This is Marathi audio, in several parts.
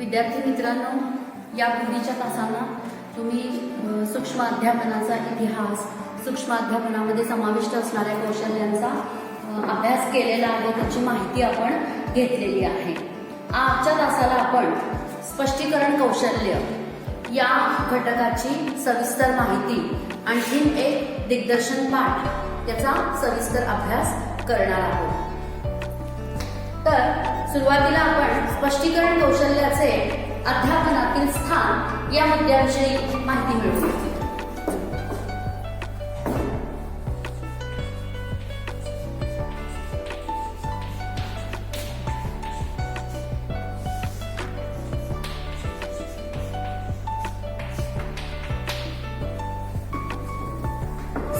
विद्यार्थी मित्रांनो, या पूर्वीच्या तासांना तुम्ही सूक्ष्म अध्यापनाचा इतिहास, सूक्ष्म अध्यापनामध्ये समाविष्ट असणाऱ्या कौशल्यांचा अभ्यास केलेला आहे, त्याची माहिती आपण घेतलेली आहे. आजच्या तासाला आपण स्पष्टीकरण कौशल्य या घटकाची सविस्तर माहिती, आणखीन एक दिग्दर्शन पाठ याचा सविस्तर अभ्यास करणार आहोत. तर सुरुवातीला आपण स्पष्टीकरण कौशल्याचे अध्यापनातील स्थान या मुद्द्याविषयी माहिती मिळवू.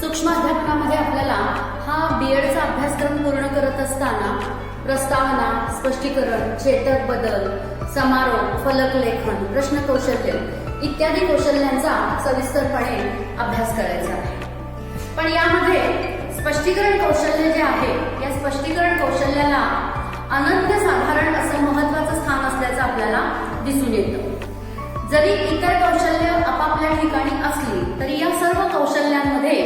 सूक्ष्म अध्यापनामध्ये आपल्याला हा बीएडचा अभ्यासक्रम पूर्ण करत असताना प्रस्तावना, स्पष्टीकरण, छेदक बदल, समारोप, फलकलेखन, प्रश्न कौशल्य इत्यादी कौशल्यांचा सविस्तरपणे अभ्यास करायचा आहे. पण यामध्ये स्पष्टीकरण कौशल्य जे आहे, या स्पष्टीकरण कौशल्याला अनन्यसाधारण असं महत्त्वाचं स्थान असल्याचं आपल्याला दिसून येतं. जरी इतर कौशल्य आपापल्या ठिकाणी असली तरी या सर्व कौशल्यांमध्ये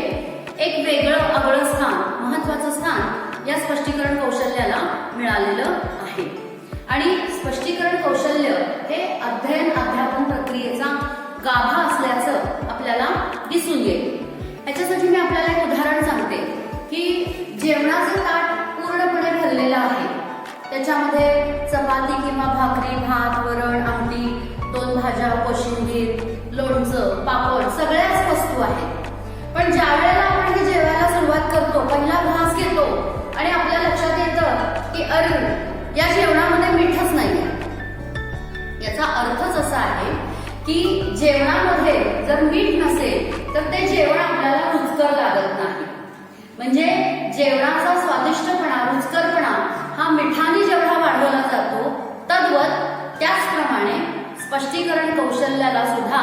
एक वेगळं आगळं स्थान, महत्त्वाचं स्थान या स्पष्टीकरण कौशल्याला मिळालेलं आहे. आणि स्पष्टीकरण कौशल्य हे अध्ययन अध्यापन प्रक्रियेचा गाभा असल्याचं आपल्याला दिसून येईल. ह्याच्यासाठी मी आपल्याला एक उदाहरण सांगते की जेवणाचं ताट पूर्णपणे भरलेलं आहे, त्याच्यामध्ये चपाती किंवा भाकरी, भात, वरण, आमटी, 2 भाज्या, कोशिंबीर, लोणचं, पापड सगळ्याच वस्तू आहेत. पण ज्या वेळेला आपण हे जेवायला सुरुवात करतो, पहिला घास घेतो आणि आपल्या लक्षात येतं की अरे, या जेवणामध्ये मीठच नाही. याचा अर्थच असा आहे की जेवणामध्ये जर मीठ नसेल तर ते जेवण आपल्याला रुचकर लागत नाही. म्हणजे जेवणाचा स्वादिष्टपणा, रुचकरपणा हा मिठाने जेवढा वाढवला जातो, तद्वत त्याचप्रमाणे स्पष्टीकरण कौशल्याला सुद्धा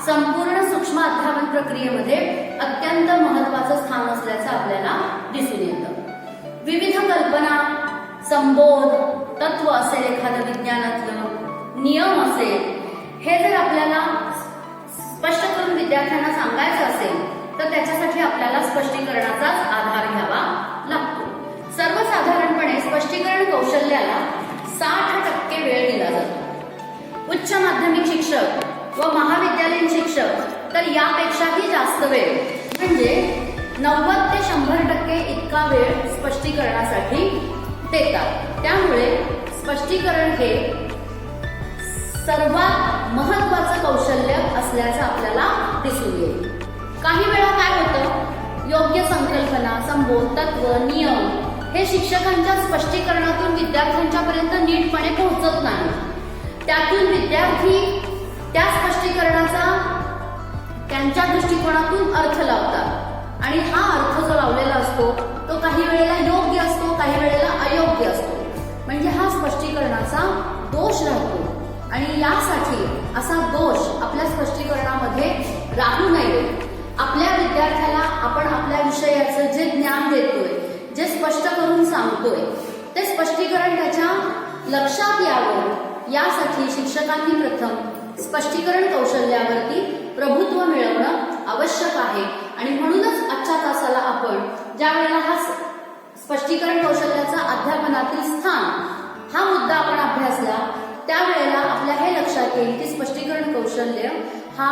संपूर्ण सूक्ष्म अध्यापन प्रक्रियेमध्ये अत्यंत महत्त्वाचं स्थान असल्याचं आपल्याला दिसून येतं. विविध कल्पना, संबोध, तत्व असेल, एखादं विज्ञानातलं नियम असेल, हे जर आपल्याला स्पष्ट करून विद्यार्थ्यांना सांगायचं असेल तर त्याच्यासाठी आपल्याला स्पष्टीकरणाचाच आधार घ्यावा लागतो. सर्वसाधारणपणे स्पष्टीकरण कौशल्याला 60% वेळ दिला जातो. उच्च माध्यमिक शिक्षक व महाविद्यालयीन शिक्षक तर यापेक्षाही जास्त वेळ, म्हणजे 90 ते 100% इतका वेळ स्पष्टीकरणासाठी देतात. त्यामुळे स्पष्टीकरण हे सर्वात महत्त्वाचं कौशल्य असल्याचं आपल्याला दिसून येईल. काही वेळा काय होतं, योग्य संकल्पना, संबोध, तत्व, नियम हे शिक्षकांच्या स्पष्टीकरणातून विद्यार्थ्यांच्या पर्यंत नीटपणे पोहोचत नाही. त्यातून विद्यार्थी त्या स्पष्टीकरणाचा त्यांच्या दृष्टिकोनातून अर्थ लावतात आणि हा अर्थ जो लावलेला असतो तो काही वेळेला योग्य असतो, काही वेळेला अयोग्य असतो. म्हणजे हा स्पष्टीकरणाचा दोष राहतो आणि यासाठी असा दोष आपल्या स्पष्टीकरणामध्ये राहू नये. आपल्या विद्यार्थ्याला आपण आपल्या विषयाचं जे ज्ञान देतोय, जे स्पष्ट करून सांगतोय, ते स्पष्टीकरण त्याच्या लक्षात यावं यासाठी शिक्षकांनी प्रथम स्पष्टीकरण कौशल्यावरती प्रभुत्व मिळवणं आवश्यक आहे. आणि म्हणूनच आजच्या तासाला आपण ज्या वेळेला हा स्पष्टीकरण कौशल्याचा अध्यापनातील स्थान हा मुद्दा आपण अभ्यासला, त्यावेळेला आपल्या हे लक्षात येईल की स्पष्टीकरण कौशल्य हा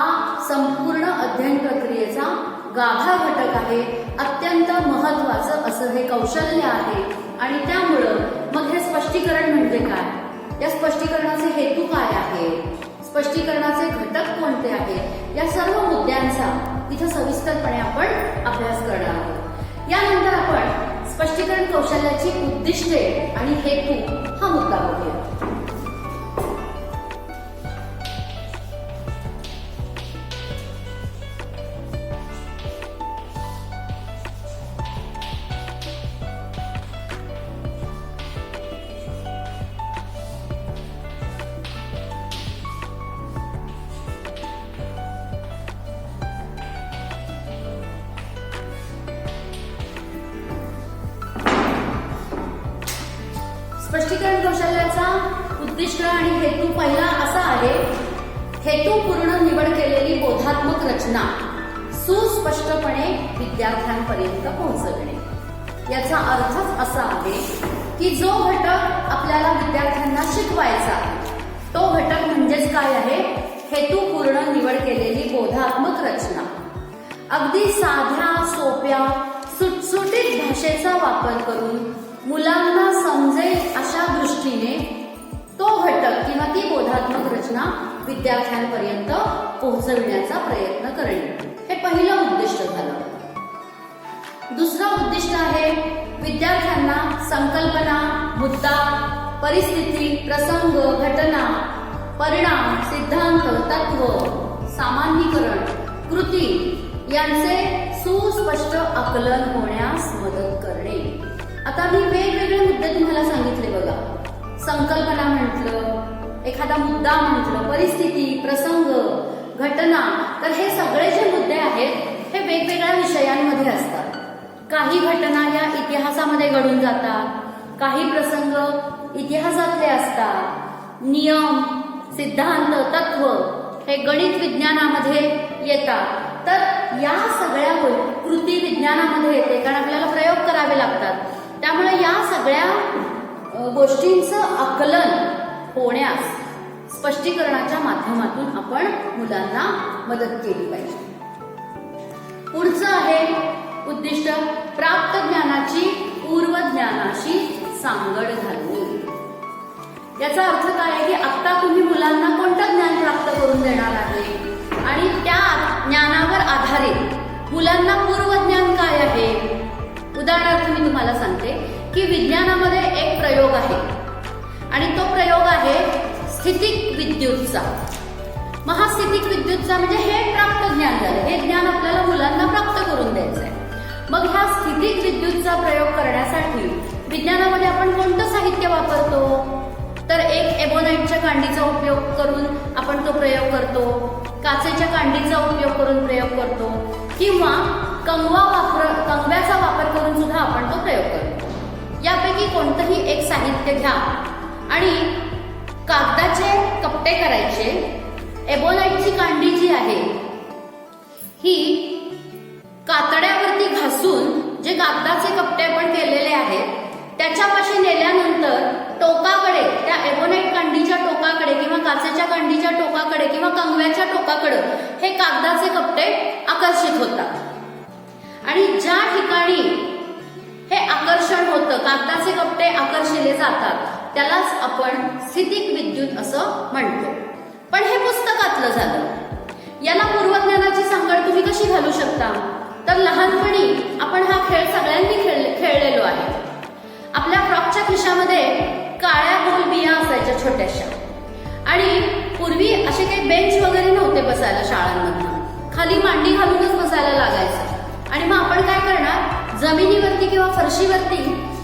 संपूर्ण अध्ययन प्रक्रियेचा गाभा घटक आहे. अत्यंत महत्त्वाचं असं हे कौशल्य आहे. आणि त्यामुळं मग हे स्पष्टीकरण म्हणजे काय, या स्पष्टीकरणाचे हेतू काय आहे, स्पष्टीकरणाचे घटक कोणते आहेत, या सर्व मुद्द्यांचा इथं सविस्तरपणे आपण अभ्यास करणार आहोत. यानंतर आपण स्पष्टीकरण कौशल्याची उद्दिष्टे आणि हेतू हा मुद्दा बघूया. स्पष्टीकरण कौशल्याचा उद्दिष्ट आणि हेतू पहिला असा आहे, हेतूपूर्ण निवड केलेली बोधात्मक रचना सुस्पष्टपणे विद्यार्थ्यांपर्यंत पोहोचवणे. याचा अर्थच असा आहे की जो घटक आपल्याला विद्यार्थ्यांना शिकवायचा आहे तो घटक म्हणजेच काय आहे, हेतूपूर्ण निवड केलेली बोधात्मक रचना. अगदी साध्या सोप्या सुटसुटीत भाषेचा वापर करून मुलांना समजेल अशा दृष्टीने तो घटक किंवा ती बोधात्मक रचना विद्यार्थ्यांपर्यंत पोहोचविण्याचा प्रयत्न करणे. हे पहिलं उद्दिष्ट झालं. दुसरं उद्दिष्ट आहे, विद्यार्थ्यांना संकल्पना, मुद्दा, परिस्थिती, प्रसंग, घटना, परिणाम, सिद्धांत, तत्व, सामान्यीकरण, कृती यांचे सुस्पष्ट आकलन होण्यास मदत करणे. आता मी वेगवेगळे मुद्दे तुम्हाला सांगितले बघा. संकल्पना म्हटलं, एखादा मुद्दा म्हटलं, परिस्थिती, प्रसंग, घटना. तर हे सगळे जे मुद्दे आहेत हे वेगवेगळ्या विषयांमध्ये असतात. काही घटना या इतिहासामध्ये घडून जातात, काही प्रसंग इतिहासातले असतात, नियम, सिद्धांत, तत्व हे गणित विज्ञानामध्ये येतात. तर या सगळ्या कृती विज्ञानामध्ये येते, कारण आपल्याला प्रयोग करावे लागतात. त्यामुळे या सगळ्या गोष्टींचं आकलन होण्यास स्पष्टीकरणाच्या माध्यमातून आपण मुलांना मदत केली पाहिजे. पुढचं आहे उद्दिष्ट, प्राप्त ज्ञानाची पूर्व ज्ञानाशी सांगड घालणे. याचा अर्थ काय आहे की आता तुम्ही मुलांना कोणतं ज्ञान प्राप्त करून देणार आहे आणि त्या ज्ञानावर आधारित मुलांना पूर्व ज्ञान काय आहे. उदाहरणार्थ मी तुम्हाला सांगते की विज्ञानामध्ये एक प्रयोग आहे आणि तो प्रयोग आहे स्थितिक विद्युतचा. मग हा स्थितिक विद्युतचा म्हणजे हे प्राप्त ज्ञान झालं. हे ज्ञान आपल्याला मुलांना प्राप्त करून द्यायचं आहे. मग ह्या स्थितिक विद्युतचा प्रयोग करण्यासाठी विज्ञानामध्ये आपण कोणतं साहित्य वापरतो, तर एक एबोनाइटच्या कांडीचा उपयोग करून आपण तो प्रयोग करतो, काचेच्या कांडीचा उपयोग करून प्रयोग करतो, किंवा कंगव्याचा वापर करून सुद्धा आपण तो प्रयोग करतो. यापैकी कोणतंही एक साहित्य घ्या आणि कागदाचे कपटे करायचे. एबोनाइटची कांडी जी आहे ही कातड्यावरती घासून जे कागदाचे कपटे आपण केलेले आहेत त्याच्यापाशी नेल्यानंतर टोकाकडे, त्या एबोनाइट कांडीच्या टोकाकडे किंवा काचेच्या कांडीच्या टोकाकडे किंवा कंगव्याच्या टोकाकडे हे कागदाचे कपटे आकर्षित होतात. आणि ज्या ठिकाणी हे आकर्षण होतं, कागदाचे कपटे आकर्षिले जातात, त्यालाच आपण स्थितिक विद्युत असं म्हणतो. पण हे पुस्तकातलं झालं. याला पूर्वज्ञानाची सांगड तुम्ही कशी घालू शकता, तर लहानपणी आपण हा खेळ सगळ्यांनी खेळलेलो आहे. आपल्या फ्रॉकच्या खिशामध्ये काळ्या गोल बिया असायच्या छोट्याशा, आणि पूर्वी असे काही बेंच वगैरे नव्हते बसायला शाळांमधनं, खाली मांडी घालूनच बसायला लागायचं. आणि मग आपण काय करणार, जमिनीवरती किंवा फरशीवरती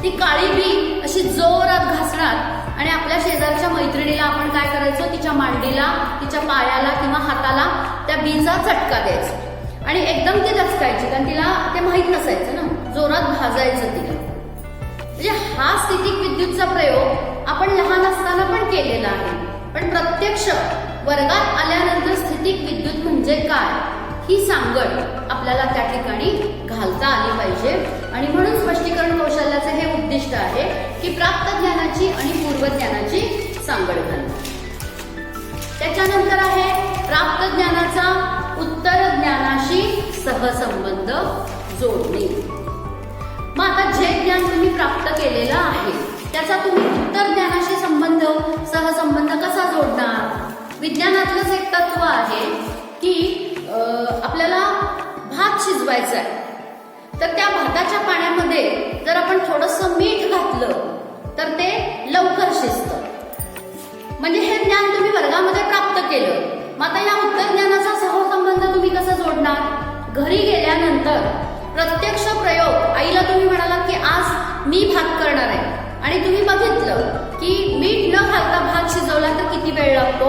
ती काळी बी अशी जोरात घासणार आणि आपल्या शेजारच्या मैत्रिणीला आपण काय करायचो, तिच्या मांडीला, तिच्या पायाला किंवा हाताला त्या बीचा चटका द्यायचा आणि एकदम ती दचकायची, कारण तिला ते माहीत नसायचं ना, जोरात भाजायचं तिला. म्हणजे हा स्थितिक विद्युतचा प्रयोग आपण लहान असताना पण केलेला आहे. पण प्रत्यक्ष वर्गात आल्यानंतर स्थितिक विद्युत म्हणजे काय ही सांगड आपल्याला त्या ठिकाणी घालता आली पाहिजे. आणि म्हणून स्पष्टीकरण कौशल्याचे हे उद्दिष्ट आहे की प्राप्त ज्ञानाची आणि पूर्व ज्ञानाची सांगड घालणे. त्याच्यानंतर आहे प्राप्त ज्ञानाचा उत्तर ज्ञानाशी सहसंबंध जोडणे. मग आता जे ज्ञान तुम्ही प्राप्त केलेलं आहे त्याचा तुम्ही उत्तर ज्ञानाशी सहसंबंध कसा जोडणार. विज्ञानातलंच एक तत्व आहे की आपल्याला भात शिजवायचा आहे, तर त्या भाताच्या पाण्यामध्ये जर आपण थोडंसं मीठ घातलं तर ते लवकर शिजतं. म्हणजे हे ज्ञान तुम्ही वर्गामध्ये प्राप्त केलं. मग आता या उत्तर ज्ञानाचा सहसंबंध तुम्ही कसा जोडणार. घरी गेल्यानंतर प्रत्यक्ष प्रयोग, आईला तुम्ही म्हणालात की आज मी भात करणार आहे आणि तुम्ही बघितलं की मीठ न घालता भात शिजवला तर किती वेळ लागतो,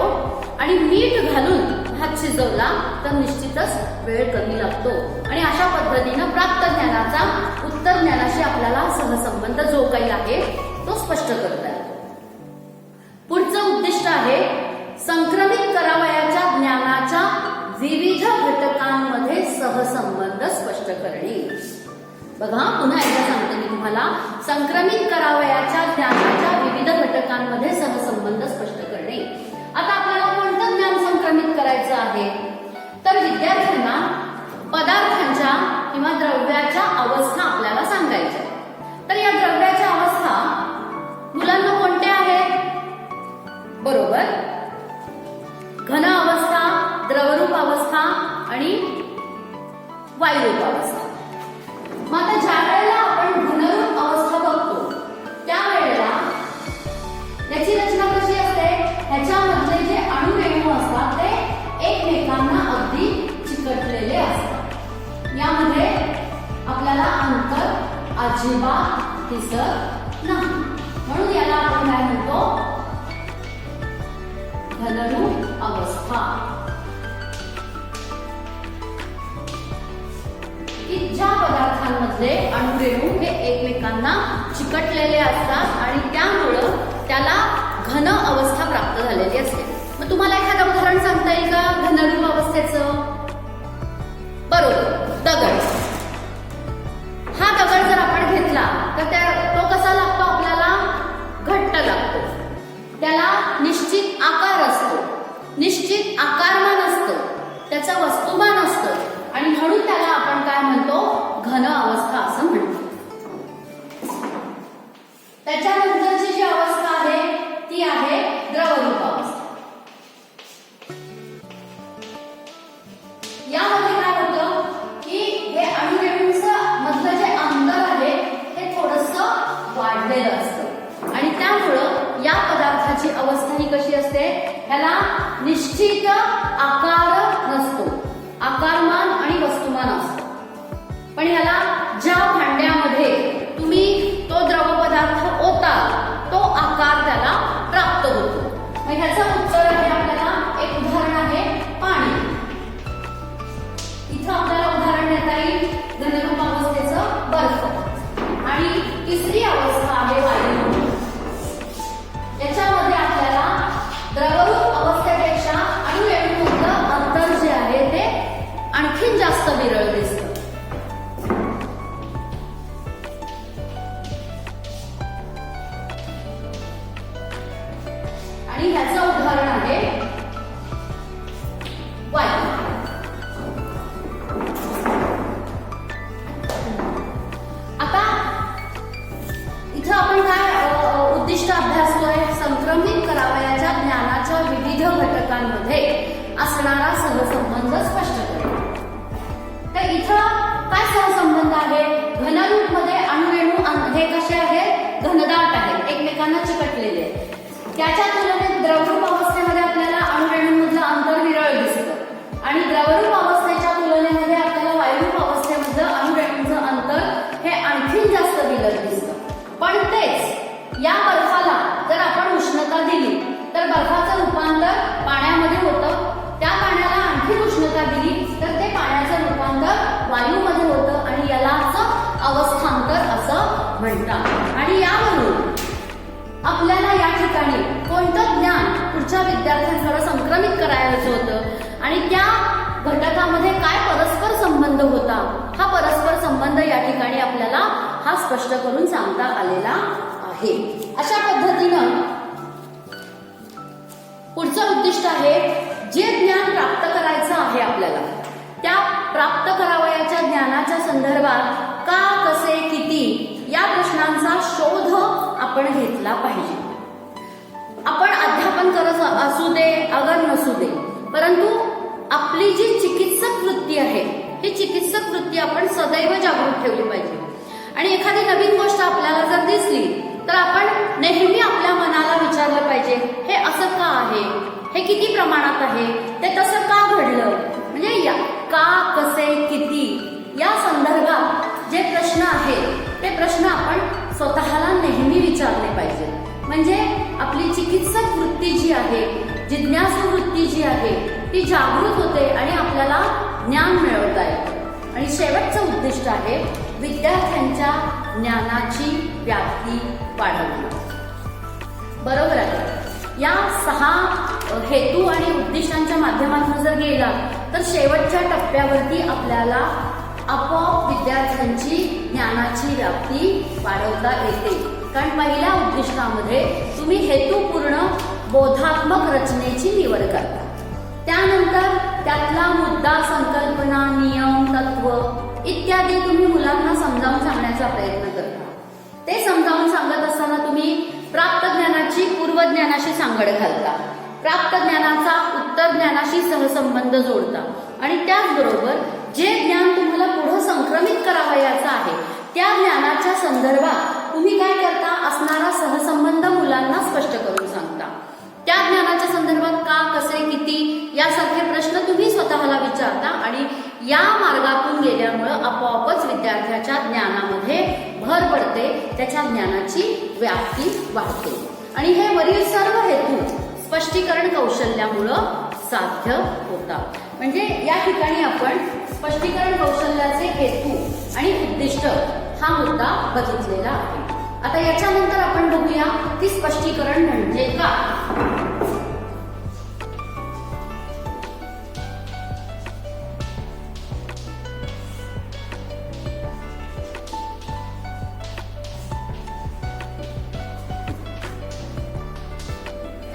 आणि मीठ घालून भात शिजवला तर निश्चितच वेळ कमी लागतो. आणि अशा पद्धतीनं प्राप्त ज्ञानाचा उत्तर ज्ञानाशी आपल्याला सहसंबंध जो काही आहे तो स्पष्ट करता येतो. पुढचं उद्दिष्ट आहे संक्रमित करावयाच्या ज्ञानाच्या विविध घटकांमध्ये सहसंबंध स्पष्ट करणे. बघा पुन्हा एकदा सांगते मी तुम्हाला, संक्रमित करावयाच्या ज्ञानाच्या विविध घटकांमध्ये सहसंबंध स्पष्ट करणे. आता आपल्याला कोणतं ज्ञान संक्रमित करायचं आहे, तर विद्यार्थ्यांना पदार्थांच्या किंवा द्रव्याच्या अवस्था आपल्याला सांगायच्या. तर या द्रव्याच्या अवस्था मुलांना कोणत्या आहेत? बरोबर, घन अवस्था, द्रवरूप अवस्था आणि वायुरूप अवस्था. मग आता ज्या वेळेला आपण घनरूप अवस्था बघतो त्यावेळेला याची रचना कशी असते, ह्याच्यामधले जे अणुरेणू असतात ते एकमेकांना अगदी चिकटलेले असतात. यामध्ये आपल्याला अंतर अजिबात दिसत नाही, म्हणून याला आपण काय म्हणतो, घनरूप अवस्था. की ज्या पदार्थांमधले अणुरेणू हे एकमेकांना चिकटलेले असतात आणि त्यामुळं त्याला घन अवस्था प्राप्त झालेली असते. मग तुम्हाला एखादं उदाहरण सांगता येईल का घनरूप अवस्थेचं? बरोबर, दगड. हा दगड जर आपण घेतला तर तो कसा लागतो आपल्याला? घट्ट लागतो. त्याला निश्चित आकार असतो, निश्चित आकारमान असतं, त्याचं वस्तुमान असतं आणि म्हणून त्याला आपण काय म्हणतो, घन अवस्था असं म्हणतो. त्याच्यानंतरची जी अवस्था आहे ती आहे द्रवरूप अवस्था. यामध्ये काय होतं की हे अणुरेणूंचं मधलं जे अंतर आहे हे थोडंसं वाढलेलं असतं आणि त्यामुळं या पदार्थाची अवस्था ही कशी असते, ह्याला निश्चित आकार नसतो, आकारमान आणि वस्तुमान असतं. पण ह्याला ज्या भांड्यामध्ये तुम्ही तो द्रव पदार्थ ओता तो आकार त्याला प्राप्त होतो. मग ह्याचं उत्तर आहे आपल्याला एक उदाहरण आहे पाणी. इथं आपल्याला उदाहरण देता येईल घनरूप अवस्थेचं बर्फ. आणि तिसरी अवस्था आहे वायू. याच्यामध्ये आपल्याला द्रवरूप अवस्थेपेक्षा अणुरेणूंमधलं अंतर जे आहे ते आणखीन जास्त विरळ दिसतं. आणि ह्याचं उदाहरण आहे वायू. आता इथं आपण काय उद्दिष्ट अभ्यासतोय, संक्रमित करावयाच्या ज्ञानाच्या विविध घटकांमध्ये असणारा सहसंबंध स्पष्ट करणे. तर इथं काय सहसंबंध आहे, घनरूप मध्ये अणुरेणू हे कसे आहेत, घनदाट आहेत, एकमेकांना चिकटलेले आहेत. त्याच्या तुलनेत द्रवरूप अवस्थेमध्ये आपल्याला अणुरेणूंमधलं अंतर विरळ दिसतं आणि द्रवरूप अवस्थेच्या तुलनेमध्ये आपल्याला वायुरूप अवस्थेमधलं अणुरेणूंचं अंतर हे आणखीन जास्त विरळ दिसतं. पण तेच या बर्फाला जर आपण उष्णता दिली तर बर्फाचं रूपांतर पाण्यामध्ये होतं, त्या पाण्याला आणखी उष्णता दिली तर ते पाण्याचं रूपांतर वायूमध्ये होतं आणि यालाच अवस्थांतर असं म्हणतात. आणि यावरून आपल्याला या ठिकाणी कोणतं ज्ञान पुढच्या विद्यार्थ्यांकडे संक्रमित करायचं होतं आणि त्या घटकामध्ये काय परस्पर संबंध होता, हा परस्पर संबंध या ठिकाणी आपल्याला हा स्पष्ट करून सांगता आलेला आहे. अशा पद्धतीनं पुढचं उद्दिष्ट आहे जे ज्ञान प्राप्त करायचं आहे आपल्याला, त्या प्राप्त करावयाच्या ज्ञानाच्या संदर्भात का, कसे, किती या प्रश्नांचा शोध आपण घेतला पाहिजे. आपण अध्यापन करत असू दे अगर नसू दे, परंतु आपली जी चिकित्सक वृत्ती आहे ही चिकित्सक वृत्ती आपण सदैव जागृत ठेवली पाहिजे. आणि एखादी नवीन गोष्ट आपल्याला जर दिसली तर आपण नेहमी आपल्या मनाला विचारलं पाहिजे, हे असं का आहे, हे किती प्रमाणात आहे, ते तसं का घडलं, म्हणजे या का, कसे, किती या संदर्भात जे प्रश्न आहेत ते प्रश्न आपण स्वतःला नेहमी विचारले पाहिजे. म्हणजे आपली चिकित्सक वृत्ती जी आहे, जिज्ञासू वृत्ती जी आहे ती जागृत होते आणि आपल्याला ज्ञान मिळवता येतं. आणि शेवटचं उद्दिष्ट आहे विद्यार्थ्यांच्या ज्ञानाची व्याप्ती वाढवणे. बरोबर आहे, या 6 हेतू आणि उद्दिष्टांच्या माध्यमातून जर गेला तर शेवटच्या टप्प्यावरती आपल्याला आपोआप विद्यार्थ्यांची ज्ञानाची व्याप्ती वाढवता येते. कारण पहिल्या उद्दिष्टामध्ये तुम्ही हेतुपूर्ण बोधात्मक रचनेची निवड करता. त्यानंतर त्यातला मुद्दा, संकल्पना, नियम, तत्व इत्यादी तुम्ही मुलांना समजावून सांगण्याचा प्रयत्न करता. ते समजावून सांगत असताना तुम्ही प्राप्त ज्ञानाची पूर्वज्ञानाशी सांगड घालता, प्राप्त ज्ञानाचा उत्तर ज्ञानाशी सहसंबंध जोडता आणि त्याचबरोबर जे ज्ञान तुम्हाला पुढे संक्रमित करावयाचं आहे त्या ज्ञानाच्या संदर्भात तुम्ही काय करता, असणारा सहसंबंध मुलांना स्पष्ट करून सांगता. त्या ज्ञानाच्या संदर्भात का, कसे, किती यासारखे प्रश्न तुम्ही स्वतःला विचारता आणि या मार्गातून गेल्यामुळं आपोआपच विद्यार्थ्याच्या ज्ञानामध्ये भर पडते, त्याच्या ज्ञानाची व्याप्ती वाढते आणि हे वरील सर्व हेतू स्पष्टीकरण कौशल्यामुळं साध्य होतात. म्हणजे या ठिकाणी आपण स्पष्टीकरण कौशल्याचे हेतू आणि उद्दिष्ट हा मुद्दा बघितलेला आहे. आता याच्यानंतर आपण बघूया की स्पष्टीकरण म्हणजे काय.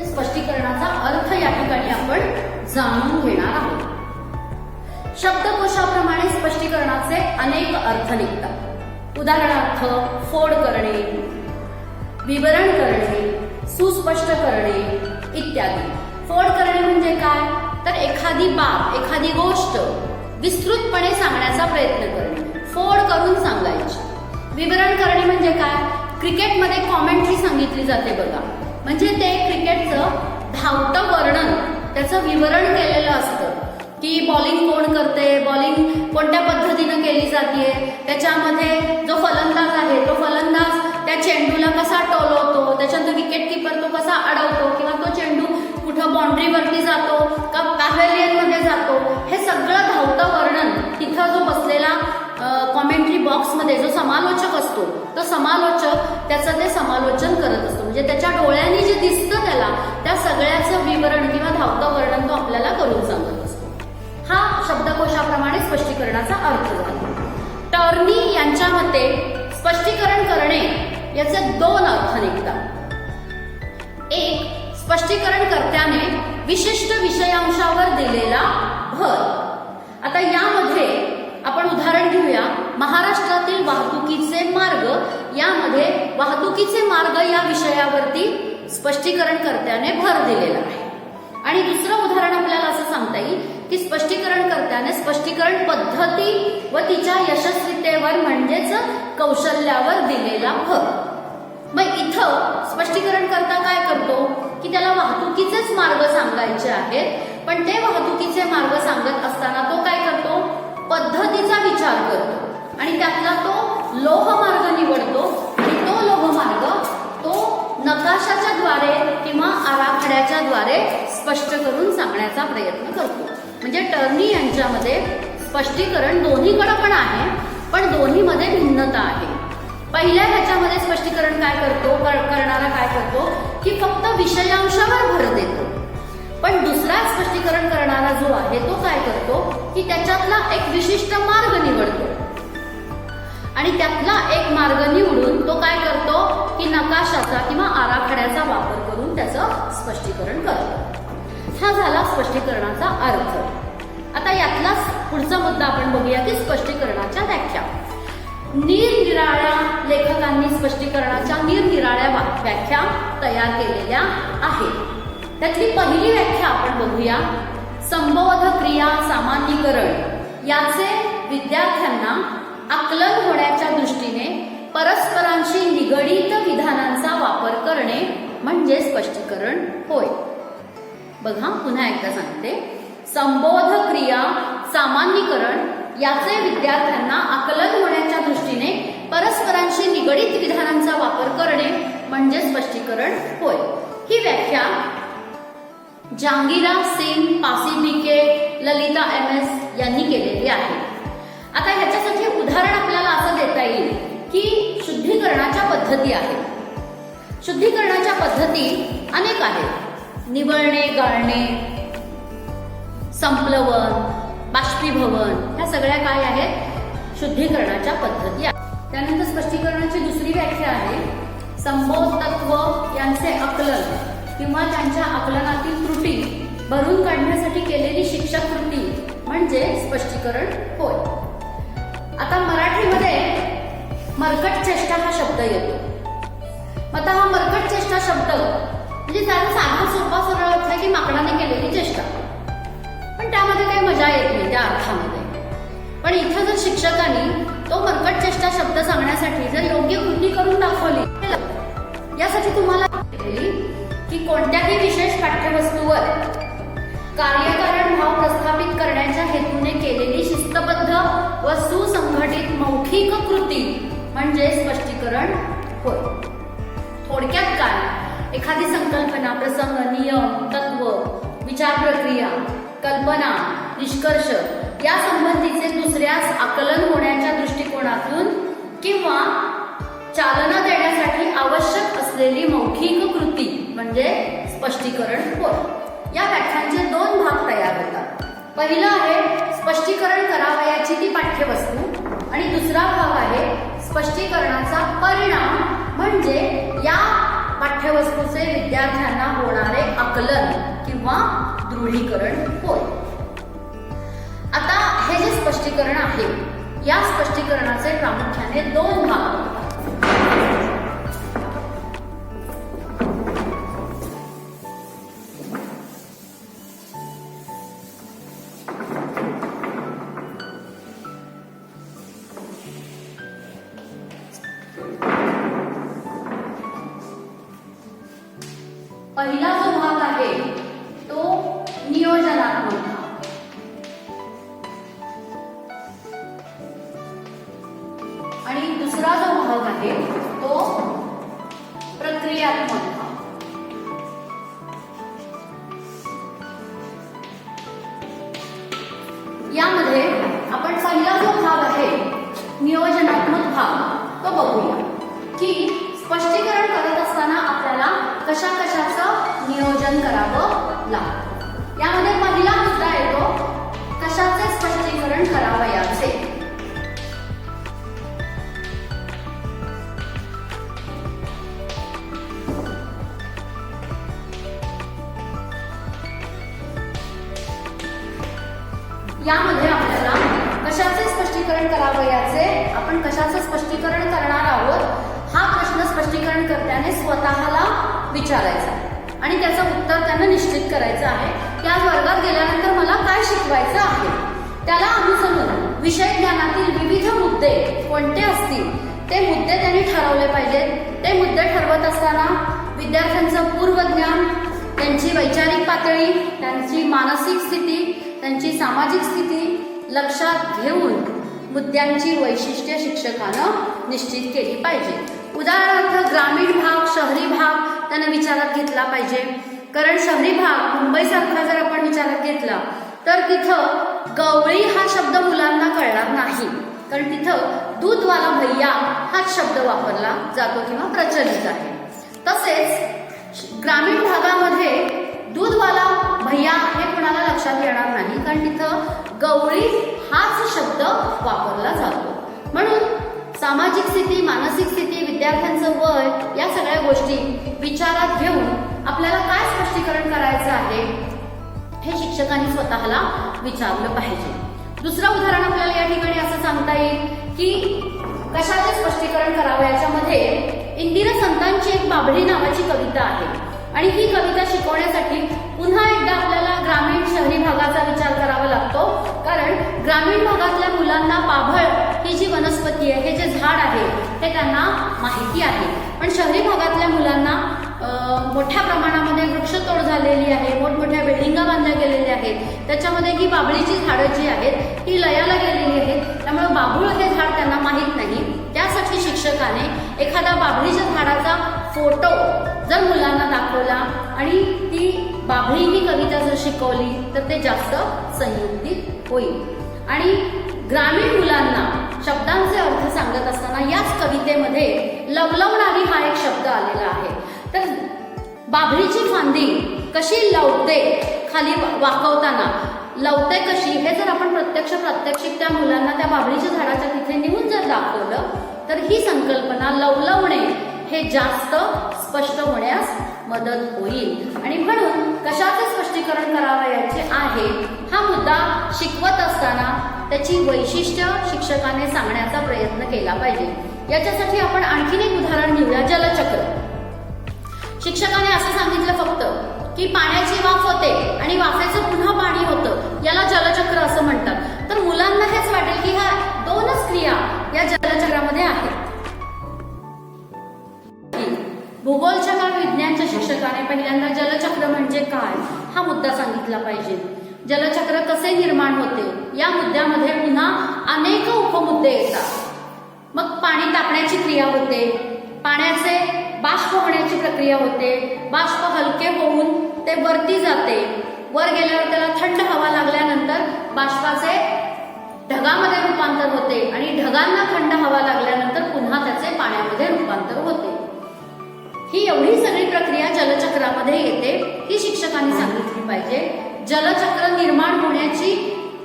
स्पष्टीकरणाचा अर्थ या ठिकाणी आपण जाणून घेणार आहोत. शब्दकोशाप्रमाणे स्पष्टीकरणाचे अनेक अर्थ निघतात. उदाहरणार्थ फोड करणे, विवरण करणे, सुस्पष्ट करणे इत्यादी. फोड करणे म्हणजे काय, तर एखादी बाब, एखादी गोष्ट विस्तृतपणे सांगण्याचा प्रयत्न करणे, फोड करून सांगायची. विवरण करणे म्हणजे काय, क्रिकेटमध्ये कॉमेंट्री सांगितली जाते बघा, म्हणजे ते क्रिकेटचं धावतं वर्णन, त्याचं विवरण केलेलं असतं की बॉलिंग कोण करते, बॉलिंग कोणत्या पद्धतीनं केली जाते, त्याच्यामध्ये जो फलंदाज आहे तो फलंदाज त्या चेंडूला कसा टोलवतो, त्याच्यानंतर विकेट किपर तो कसा अडवतो किंवा तो चेंडू कुठं बाउंड्रीवरती जातो का पॅव्हेलियनमध्ये जातो, हे सगळं धावतं वर्णन तिथं जो बसलेला कॉमेंट्री बॉक्समध्ये जो समालोचक असतो तो समालोचक त्याचं ते समालोचन करत असतो. म्हणजे त्याच्या डोळ्यांनी जे दिसतं त्याला त्या सगळ्याचं विवरण किंवा धावतं वर्णन तो आपल्याला करून सांगत असतो. हा शब्दकोशाप्रमाणे स्पष्टीकरणाचा अर्थ झाला. टर्नी यांच्या मते स्पष्टीकरण करणे याचे 2 अर्थ निघतात. एक, स्पष्टीकरण कर्त्याने विशिष्ट विषयांशावर दिलेला भर. आता यामध्ये आपण उदाहरण घेऊया. महाराष्ट्रातील वाहतुकीचे मार्ग, यामध्ये वाहतुकीचे मार्ग या विषयावरती स्पष्टीकरण कर्त्याने भर दिलेला आहे. आणि दुसरं उदाहरण आपल्याला असं सांगता येईल की स्पष्टीकरण कर्त्याने स्पष्टीकरण पद्धती व तिच्या यशस्वीतेवर म्हणजेच कौशल्यावर दिलेला भर. मग इथं स्पष्टीकरण करता काय करतो की त्याला वाहतुकीचेच मार्ग सांगायचे आहेत, पण ते वाहतुकीचे मार्ग सांगत असताना तो काय करतो, पद्धतीचा विचार करतो आणि त्यातला तो लोहमार्ग निवडतो आणि तो लोहमार्ग तो नकाशाच्या द्वारे किंवा आराखड्याच्या द्वारे स्पष्ट करून सांगण्याचा प्रयत्न करतो. म्हणजे टर्नी यांच्यामध्ये स्पष्टीकरण दोन्हीकडे पण आहे, पण दोन्हीमध्ये भिन्नता आहे. पहिल्या ह्याच्यामध्ये स्पष्टीकरण काय करतो, करणारा काय करतो की फक्त विषयांशावर भर देतो, पण दुसरा स्पष्टीकरण करणारा जो आहे तो काय करतो की त्याच्यातला एक विशिष्ट मार्ग निवडतो आणि त्यातला एक मार्ग निवडून तो काय करतो की नकाशाचा किंवा आराखड्याचा वापर करून त्याचं स्पष्टीकरण करतो. हा झाला स्पष्टीकरणाचा अर्थ. आता यातला पुढचा मुद्दा आपण बघूया की स्पष्टीकरणाच्या व्याख्या. निरनिराळ्या लेखकांनी स्पष्टीकरणाच्या निरनिराळ्या व्याख्या तयार केलेल्या आहेत. त्यातली पहिली व्याख्या आपण बघूया. संबोध क्रिया सामान्यीकरण याचे विद्यार्थ्यांना आकलन होण्याच्या दृष्टीने परस्परांशी निगडीत विधानांचा वापर करणे म्हणजे स्पष्टीकरण होय. बघा पुन्हा एकदा सांगते. संबोध क्रिया सामान्यीकरण याचे विद्यार्थ्यांना आकलन होण्याच्या दृष्टीने परस्परांशी निगडीत विधानांचा वापर करणे म्हणजे स्पष्टीकरण होय. ही व्याख्या जहांगीरा सिंग, पासिबिके, ललिता MS यांनी केलेली आहे. आता ह्याच्यासाठी उदाहरण आपल्याला असं देता येईल की शुद्धीकरणाच्या पद्धती आहेत. शुद्धीकरणाच्या पद्धती अनेक आहेत. निवळणे, गाळणे, संप्लवन, बाष्पीभवन, ह्या सगळ्या काय आहेत? शुद्धीकरणाच्या पद्धती आहेत. त्यानंतर स्पष्टीकरणाची दुसरी व्याख्या आहे संबोध तत्व यांचे आकलन किंवा त्यांच्या आकलनातील त्रुटी भरून काढण्यासाठी केलेली शिक्षक कृती म्हणजे स्पष्टीकरण होय. आता मराठीमध्ये मरकट चेष्टा हा शब्द येतो. आता हा मरकट चेष्टा शब्द म्हणजे त्याचा साधा सोपा सरळ अर्थ आहे की माकडाने केलेली चेष्टा, पण त्यामध्ये काही मजा येत नाही त्या अर्थामध्ये. पण इथं जर शिक्षकांनी तो मरकट चेष्टा शब्द सांगण्यासाठी जर योग्य कृती करून दाखवली, यासाठी तुम्हाला की कोणत्याही विशेष पाठ्यवस्तूवर कार्यकारण भाव प्रस्थापित करण्याच्या हेतूने केलेली शिस्तबद्ध व सुसंघटित मौखिक कृती म्हणजे स्पष्टीकरण होय. थोडक्यात काय? एखादी संकल्पना, प्रसंग, नियम, तत्व, विचार प्रक्रिया, कल्पना, निष्कर्ष या संबंधीचे दुसऱ्यास आकलन होण्याच्या दृष्टिकोनातून किंवा चालना देण्यासाठी आवश्यक असलेली मौखिक कृती म्हणजे स्पष्टीकरण होय. या व्याख्यांचे दोन भाग तयार होतात. पहिलं आहे स्पष्टीकरण करावयाची ती पाठ्यवस्तू आणि दुसरा भाग आहे स्पष्टीकरणाचा परिणाम म्हणजे या पाठ्यवस्तूचे विद्यार्थ्यांना होणारे आकलन किंवा दृढीकरण होय. आता हे जे स्पष्टीकरण आहे या स्पष्टीकरणाचे प्रामुख्याने दोन भाग होतात. पहिला जो भाग आहे तो नियोजनात्मक भाग आणि दुसरा जो भाग आहे तो प्रक्रियात्मक भाग. यामध्ये आपण पहिला जो भाग आहे नियोजनात्मक भाग तो बघूया की स्पष्टीकरण करत असताना आपल्याला कशा कशाचं नियोजन करावं लागतं. यामध्ये पहिला मुद्दा येतो कशाचे स्पष्टीकरण करावयाचे. यामध्ये आपल्याला कशाचे स्पष्टीकरण करावयाचे, आपण कशाचं स्पष्टीकरण करणार आहोत हा प्रश्न स्पष्टीकरणकर्त्याने स्वतःला विचारायचा आणि त्याचं उत्तर त्यांना निश्चित करायचं आहे की आज वर्गात गेल्यानंतर मला काय शिकवायचं आहे. त्याला अनुसरून विषय ज्ञानातील विविध मुद्दे कोणते असतील ते मुद्दे त्यांनी ठरवले पाहिजेत. ते मुद्दे ठरवत असताना विद्यार्थ्यांचं पूर्वज्ञान, त्यांची वैचारिक पातळी, त्यांची मानसिक स्थिती, त्यांची सामाजिक स्थिती लक्षात घेऊन मुद्द्यांची वैशिष्ट्ये शिक्षकानं निश्चित केली पाहिजे. उदाहरणार्थ ग्रामीण भाग, शहरी भाग त्यानं विचारात घेतला पाहिजे. कारण शहरी भाग मुंबईसारखा जर आपण विचारात घेतला तर तिथं गवळी हा शब्द मुलांना कळणार नाही, कारण तिथं दूधवाला भैया हाच शब्द वापरला जातो किंवा प्रचलित आहे. तसेच ग्रामीण भागामध्ये दूधवाला भैया हे कोणाला लक्षात येणार नाही, कारण तिथं गवळी हाच शब्द वापरला जातो. म्हणून सामाजिक स्थिती, मानसिक स्थिती, विद्यार्थ्यांचं वय या सगळ्या गोष्टी विचारात घेऊन आपल्याला काय स्पष्टीकरण करायचं आहे हे शिक्षकांनी स्वतःला विचारलं पाहिजे. दुसरं उदाहरण आपल्याला या ठिकाणी असं सांगता येईल की कशाचे स्पष्टीकरण करावं. याच्यामध्ये इंदिरा संतांची एक बाभळी नावाची कविता आहे आणि ही कविता शिकवण्यासाठी पुन्हा एकदा आपल्याला ग्रामीण शहरी भागाचा विचार करावा लागतो, कारण ग्रामीण भागातल्या मुलांना बाभळ ही जी वनस्पती आहे, हे जे झाड आहे हे त्यांना माहिती आहे, पण शहरी भागातल्या मुलांना मोठ्या प्रमाणामध्ये वृक्षतोड झालेली आहे, मोठमोठ्या बिल्डिंगा बांधल्या गेलेल्या आहेत, त्याच्यामध्ये ही बाभळीची झाडं जी आहेत ही लयाला गेलेली आहेत, त्यामुळे बाभूळ हे झाड त्यांना माहीत नाही. त्यासाठी शिक्षकाने एखादा बाभळीच्या झाडाचा फोटो जर मुलांना दाखवला आणि ती बाभळी ही कविता जर शिकवली तर ते जास्त संयुक्तिक होईल. आणि ग्रामीण मुलांना शब्दांचे अर्थ सांगत असताना याच कवितेमध्ये लवलवणारी हा एक शब्द आलेला आहे. तर बाभळीची फांदी कशी लवते खाली वाकवताना, लवते कशी हे जर आपण प्रात्यक्षिक त्या मुलांना त्या बाभळीच्या झाडाच्या तिथे नेऊन जर दाखवलं तर ही संकल्पना लवलवणे हे जास्त स्पष्ट होण्यास मदत होईल. आणि म्हणून कशाचे स्पष्टीकरण करावयाचे आहे हा मुद्दा शिकवत असताना त्याची वैशिष्ट्य शिक्षकाने सांगण्याचा प्रयत्न केला पाहिजे. याच्यासाठी आपण आणखीन एक उदाहरण घेऊया, जलचक्र. शिक्षकाने असं सांगितलं फक्त की पाण्याची वाफ होते आणि वाफेचं पुन्हा पाणी होतं, याला जलचक्र असं म्हणतात. तर मुलांना हेच वाटेल की ह्या दोनच क्रिया या जलचक्रामध्ये आहेत. भूगोलच्या का विज्ञानच्या शिक्षकाने पहिल्यांदा जलचक्र म्हणजे काय हा मुद्दा सांगितला पाहिजे. जलचक्र कसे निर्माण होते या मुद्द्यामध्ये पुन्हा अनेक उपमुद्दे येतात. मग पाणी तापण्याची क्रिया होते, पाण्याचे बाष्प होण्याची प्रक्रिया होते, बाष्प हलके होऊन ते वरती जाते, वर गेल्यावर त्याला थंड हवा लागल्यानंतर बाष्पाचे ढगामध्ये रूपांतर होते आणि ढगांना थंड हवा लागल्यानंतर पुन्हा त्याचे पाण्यामध्ये रूपांतर होते. ही एवढी सगळी प्रक्रिया जलचक्रामध्ये येते, ही शिक्षकांनी सांगितली पाहिजे. जलचक्र निर्माण होण्याची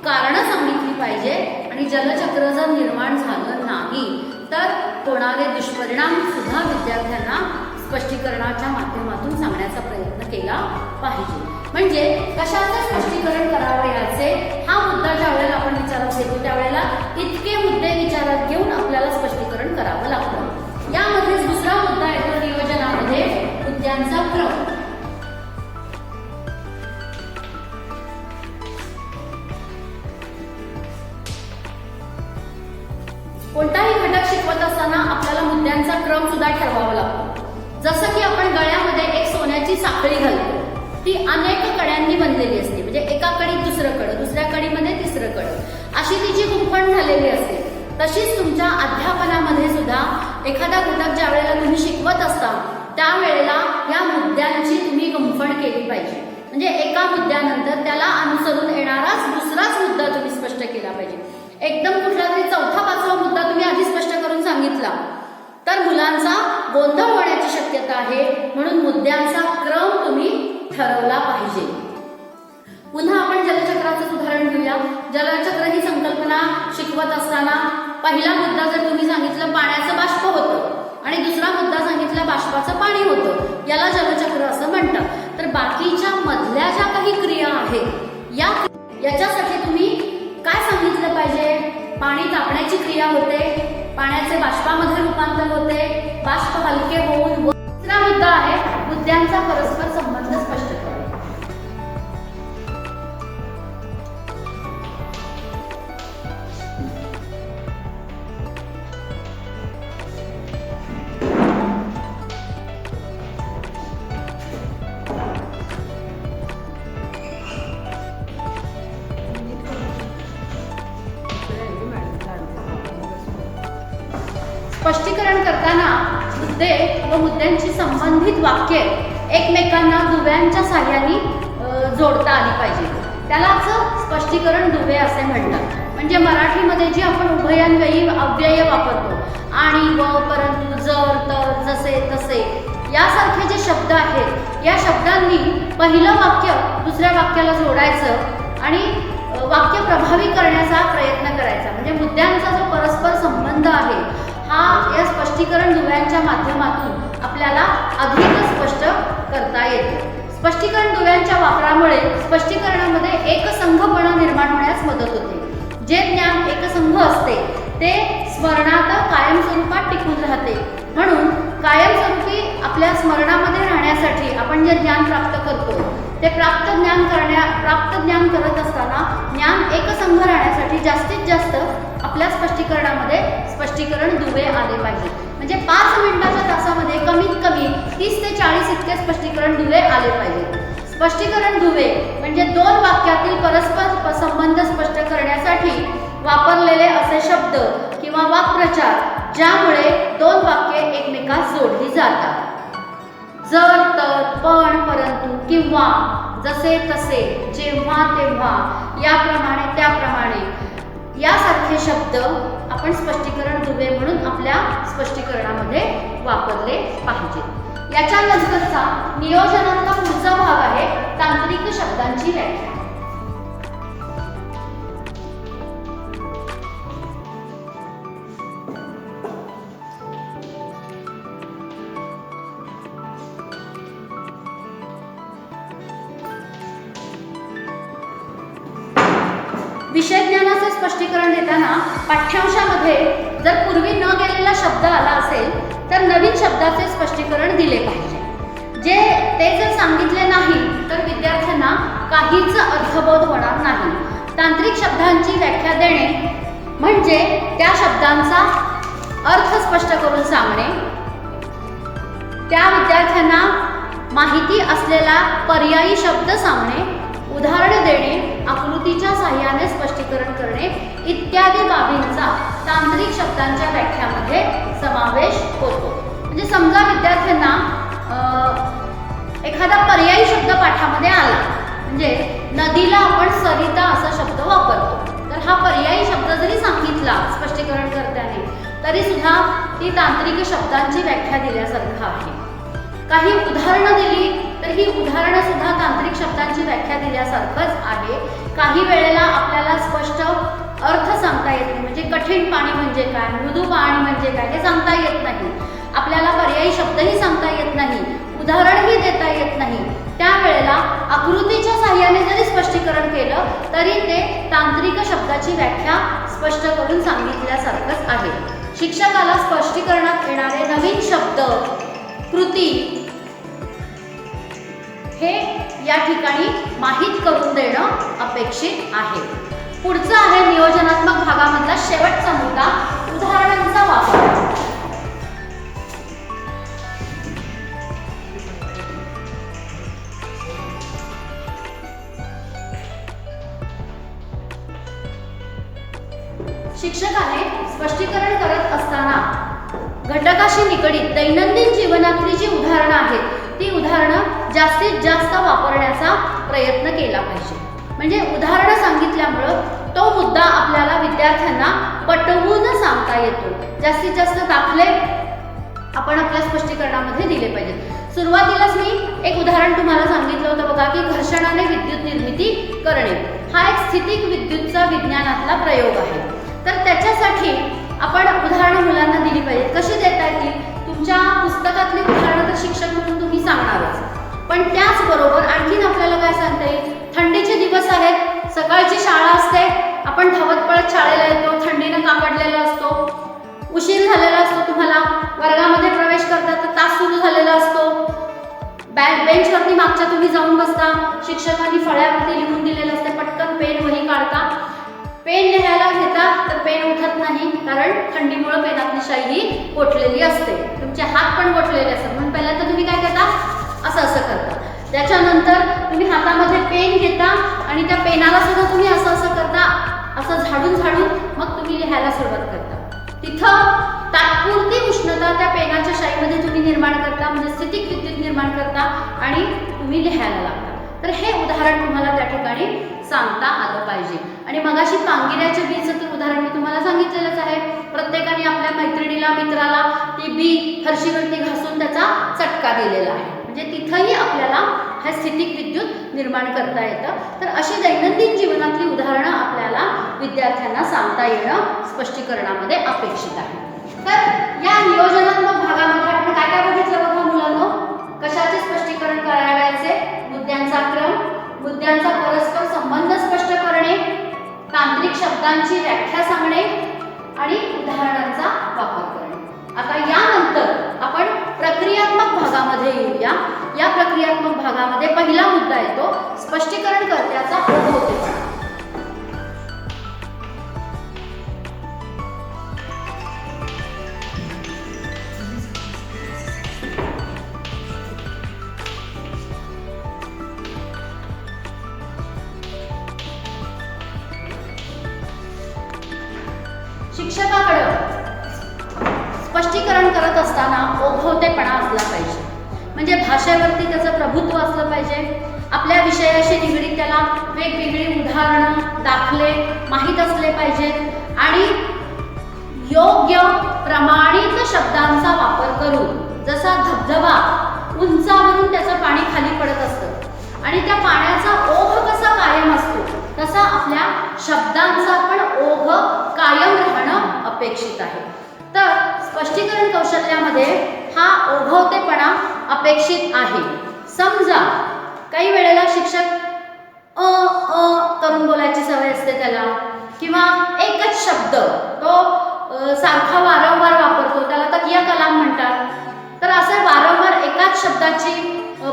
कारणं सांगितली पाहिजे आणि जलचक्र जर निर्माण झालं नाही तर होणारे दुष्परिणाम सुद्धा विद्यार्थ्यांना स्पष्टीकरणाच्या माध्यमातून सांगण्याचा प्रयत्न केला पाहिजे. म्हणजे कशाचं स्पष्टीकरण करावं याचे हा मुद्दा ज्या वेळेला आपण विचारात घेतो त्यावेळेला इतके मुद्दे विचारात घेऊन आपल्याला स्पष्टीकरण करावं लागतं. यामध्ये दुसरा मुद्दा येतो नियोजनामध्ये मुद्द्यांचा क्रम. कोणताही घटक शिकवत असताना आपल्याला मुद्द्यांचा क्रम सुद्धा ठरवावा लागतो. जसं की आपण गळ्यामध्ये एक सोन्याची साखळी घालतो, ती अनेक कड्यांनी बनलेली असते, म्हणजे एका कडीत दुसरं कड, दुसऱ्या कडीमध्ये तिसरं कड, अशी तिची गुंफण झालेली असते. तशीच तुमच्या अध्यापनामध्ये सुद्धा एखादा घटक ज्या वेळेला तुम्ही शिकवत असता त्यावेळेला या मुद्द्यांची तुम्ही गुंफण केली पाहिजे. म्हणजे एका मुद्द्यानंतर त्याला अनुसरून येणाराच दुसराच मुद्दा तुम्ही स्पष्ट केला पाहिजे. एकदम कुठला तरी चौथा पाचवा मुद्दा तुम्ही आधी स्पष्ट करून सांगितला तर मुलांचा गोंधळ होण्याची शक्यता आहे. म्हणून मुद्द्यांचा क्रम तुम्ही ठरवला पाहिजे. पुन्हा आपण जलचक्राचं उदाहरण घेऊया. जलचक्र ही संकल्पना शिकवत असताना पहिला मुद्दा जर तुम्ही सांगितलं पाण्याचं बाष्प होतं आणि दुसरा मुद्दा सांगितला बाष्पाचं पाणी होतं, याला जलचक्र असं म्हणतात. तर बाकीच्या मधल्या ज्या काही क्रिया आहेत याच्यासाठी तुम्ही काय सांगितलं पाहिजे? पाणी तापण्याची क्रिया होते, पाण्याचे बाष्पामध्ये रूपांतर होते, बाष्प हलके होऊन. दुसरा मुद्दा आहे मुद्द्यांचा परस्पर संबंध स्पष्ट करणे. स्पष्टीकरण करताना मुद्दे व मुद्द्यांची संबंधित वाक्ये एकमेकांना दुव्यांच्या साह्याने जोडता आली पाहिजे. त्यालाच स्पष्टीकरण दुवे असे म्हणतात. म्हणजे मराठीमध्ये जी आपण उभयान्वयी अव्यय वापरतो, आणि व, परंतु, जर, तर, जसे, तसे यासारखे जे शब्द आहेत या शब्दांनी पहिलं वाक्य दुसऱ्या वाक्याला जोडायचं आणि वाक्य प्रभावी करण्याचा प्रयत्न करायचा. म्हणजे मुद्द्यांचा जो परस्पर संबंध आहे हा या स्पष्टीकरण दुव्यांच्या माध्यमातून आपल्याला अधिक स्पष्ट करता येतो. स्पष्टीकरण दुव्यांच्या वापरामुळे स्पष्टीकरणामध्ये एकसंघपणा निर्माण होण्यास मदत होते. जे ज्ञान एकसंघ असते ते स्मरणात कायमस्वरूपात टिकून राहते. म्हणून कायमस्वरूपी आपल्या स्मरणामध्ये राहण्यासाठी आपण जे ज्ञान प्राप्त करतो ते प्राप्त ज्ञान करत असताना ज्ञान एकसंघ राहण्यासाठी जास्तीत जास्त आपल्या स्पष्टीकरणामध्ये स्पष्टीकरण दुवे आले पाहिजे. म्हणजे 5 मिनिटाच्या तासामध्ये कमीत कमी 30 ते 40 इतके स्पष्टीकरण दुवे आले पाहिजे. स्पष्टीकरण दुवे म्हणजे 2 वाक्यातील परस्पर संबंध स्पष्ट करण्यासाठी वापरलेले असे शब्द किंवा वाक्प्रचार ज्यामुळे 2 वाक्ये एकमेकास जोडली जातात. जर, तर, पण, परंतु, किंवा, जसे, तसे, जेव्हा, तेव्हा, याप्रमाणे, त्याप्रमाणे यासारखे शब्द आपण स्पष्टीकरण दुवे म्हणून आपल्या स्पष्टीकरणामध्ये वापरले पाहिजे. याच्यानंतरचा नियोजनातला पुढचा भाग आहे तांत्रिक शब्दांची व्याख्या. विषय ज्ञानाचे स्पष्टीकरण देताना पाठ्यांशामध्ये जर पूर्वी न गेलेला शब्द आला असेल तर नवीन शब्दाचे स्पष्टीकरण दिले पाहिजे. ते जर सांगितले नाही तर विद्यार्थ्यांना काहीच अर्थबोध होणार नाही. तांत्रिक शब्दांची व्याख्या देणे म्हणजे त्या शब्दांचा अर्थ स्पष्ट करून सांगणे, त्या विद्यार्थ्यांना माहिती असलेला पर्यायी शब्द सांगणे, उदाहरण देणे, आकृतीच्या साहाय्याने स्पष्टीकरण करणे इत्यादी बाबींचा तांत्रिक शब्दांच्या व्याख्यामध्ये समावेश होतो. म्हणजे समजा विद्यार्थ्यांना एखादा पर्यायी शब्द पाठामध्ये आला, म्हणजे नदीला आपण सरिता असा शब्द वापरतो, तर हा पर्यायी शब्द जरी सांगितला स्पष्टीकरण करताना तरी सुद्धा ती तांत्रिक शब्दांची व्याख्या दिल्यासारखं आहे. काही उदाहरणं दिली तर ही उदाहरणं सुद्धा तांत्रिक शब्दांची व्याख्या दिल्यासारखंच आहे. काही वेळेला आपल्याला स्पष्ट अर्थ सांगता येत नाही, म्हणजे कठीण पाणी म्हणजे काय, मृदू पाणी म्हणजे काय हे सांगता येत नाही. आपल्याला पर्यायी शब्दही सांगता येत नाही, उदाहरणही देता येत नाही. त्यावेळेला आकृतीच्या साहाय्याने जरी स्पष्टीकरण केलं तरी ते तांत्रिक शब्दाची व्याख्या स्पष्ट करून सांगितल्यासारखंच आहे. शिक्षकाला स्पष्टीकरणात येणारे नवीन शब्द, कृती हे या ठिकाणी माहीत करून देणं अपेक्षित आहे. पुढचा आहे नियोजनात्मक भागामधला शेवटचा मुद्दा, उदाहरणांचा वापर. शिक्षकाने स्पष्टीकरण करत असताना घटकाशी निगडीत दैनंदिन जीवनातली जी उदाहरणं आहेत ती उदाहरणं जास्तीत जास्त वापरण्याचा प्रयत्न केला पाहिजे. म्हणजे उदाहरणं सांगितल्यामुळं तो मुद्दा आपल्याला विद्यार्थ्यांना पटवून सांगता येतो. जास्तीत जास्त दाखले आपण आपल्या स्पष्टीकरणामध्ये दिले पाहिजेत. सुरुवातीलाच मी एक उदाहरण तुम्हाला सांगितलं होतं बघा, की घर्षणाने विद्युत निर्मिती करणे हा एक स्थितिक विद्युतचा विज्ञानातला प्रयोग आहे. तर त्याच्यासाठी आपण उदाहरणं मुलांना दिली पाहिजेत. कशी देता येतील? तुमच्या पुस्तकातली उदाहरणं तर शिक्षक म्हणून तुम्ही सांगणारच, पण त्याचबरोबर आणखीन आपल्याला काय सांगता येईल? थंडीचे दिवस आहेत, सकाळची शाळा असते, आपण धावत पळत शाळेला येतो, थंडीनं कापडलेला असतो, उशीर झालेला असतो, तुम्हाला वर्गामध्ये प्रवेश करता तर तास सुरू झालेला असतो, बेंचवरती मागच्या तुम्ही जाऊन बसता, शिक्षकांनी फळ्यावरती लिहून दिलेलं असते, पटकन पेन वही काढता, पेन लिहायला घेता तर पेन उठत नाही, कारण थंडीमुळे पेनातली शाई ही गोठलेली असते, तुमचे हात पण गोठलेले असतात. म्हणून पहिल्यांदा तुम्ही काय करता? असं असं करता. त्याच्यानंतर तुम्ही हातामध्ये पेन घेता आणि त्या पेनाला सुद्धा तुम्ही असं असं करता, असं झाडून झाडून मग तुम्ही लिहायला सुरुवात करता. तिथं तात्पुरती उष्णता त्या पेनाच्या शाईमध्ये तुम्ही निर्माण करता, म्हणजे स्थितिक विद्युत निर्माण करता आणि तुम्ही लिहायला लागता. तर हे उदाहरण तुम्हाला त्या ठिकाणी सांगता आलं पाहिजे. आणि मगाशी पांगिऱ्याच्या बीचं तर उदाहरण मी तुम्हाला सांगितलेलंच आहे. प्रत्येकाने आपल्या मैत्रिणीला, मित्राला ती बी फरशीवरती घासून त्याचा चटका दिलेला आहे, म्हणजे तिथंही आपल्याला हे स्थितिक विद्युत निर्माण करता येतं. तर अशी दैनंदिन जीवनातली उदाहरणं आपल्याला विद्यार्थ्यांना सांगता येणं स्पष्टीकरणामध्ये अपेक्षित आहे. तर या नियोजनात्मक भागामध्ये आपण काय काय बघितलं बघा मुलांनो? कशाचे स्पष्टीकरण करायचे? मुद्द्यांचा क्रम, मुद्द्यांचा परस्पर संबंध स्पष्ट करणे, तांत्रिक शब्दांची व्याख्या सांगणे आणि उदाहरणांचा वापर करणे. आता यानंतर आपण प्रक्रियात्मक भागामध्ये येऊया. या प्रक्रियात्मक भागामध्ये पहिला मुद्दा येतो स्पष्टीकरणकर्त्याचा ओघवतेपणा. शिक्षकाकडे स्पष्टीकरण करत असताना ओघवतेपणा असला पाहिजे. म्हणजे भाषेवरती त्याचं प्रभुत्व असलं पाहिजे. आपल्या विषयाशी निगडीत त्याला वेगवेगळी उदाहरणं, दाखले माहीत असले पाहिजेत आणि योग्य प्रमाणित शब्दांचा वापर करून, जसा धबधबा उंचावरून त्याचं पाणी खाली पडत असतं आणि त्या पाण्याचा ओघ कसा कायम असतो तसा आपल्या शब्दांचा पण ओघ कायम राहणं अपेक्षित आहे. तर स्पष्टीकरण कौशल्यामध्ये हा ओघवतेपणा अपेक्षित आहे. समजा काही वेळेला शिक्षक करून बोलायची सवय असते त्याला, किंवा एकच शब्द तो सारखा वारंवार वापरतो, त्याला तकिया कलाम म्हणतात. तर असं वारंवार एकाच शब्दाची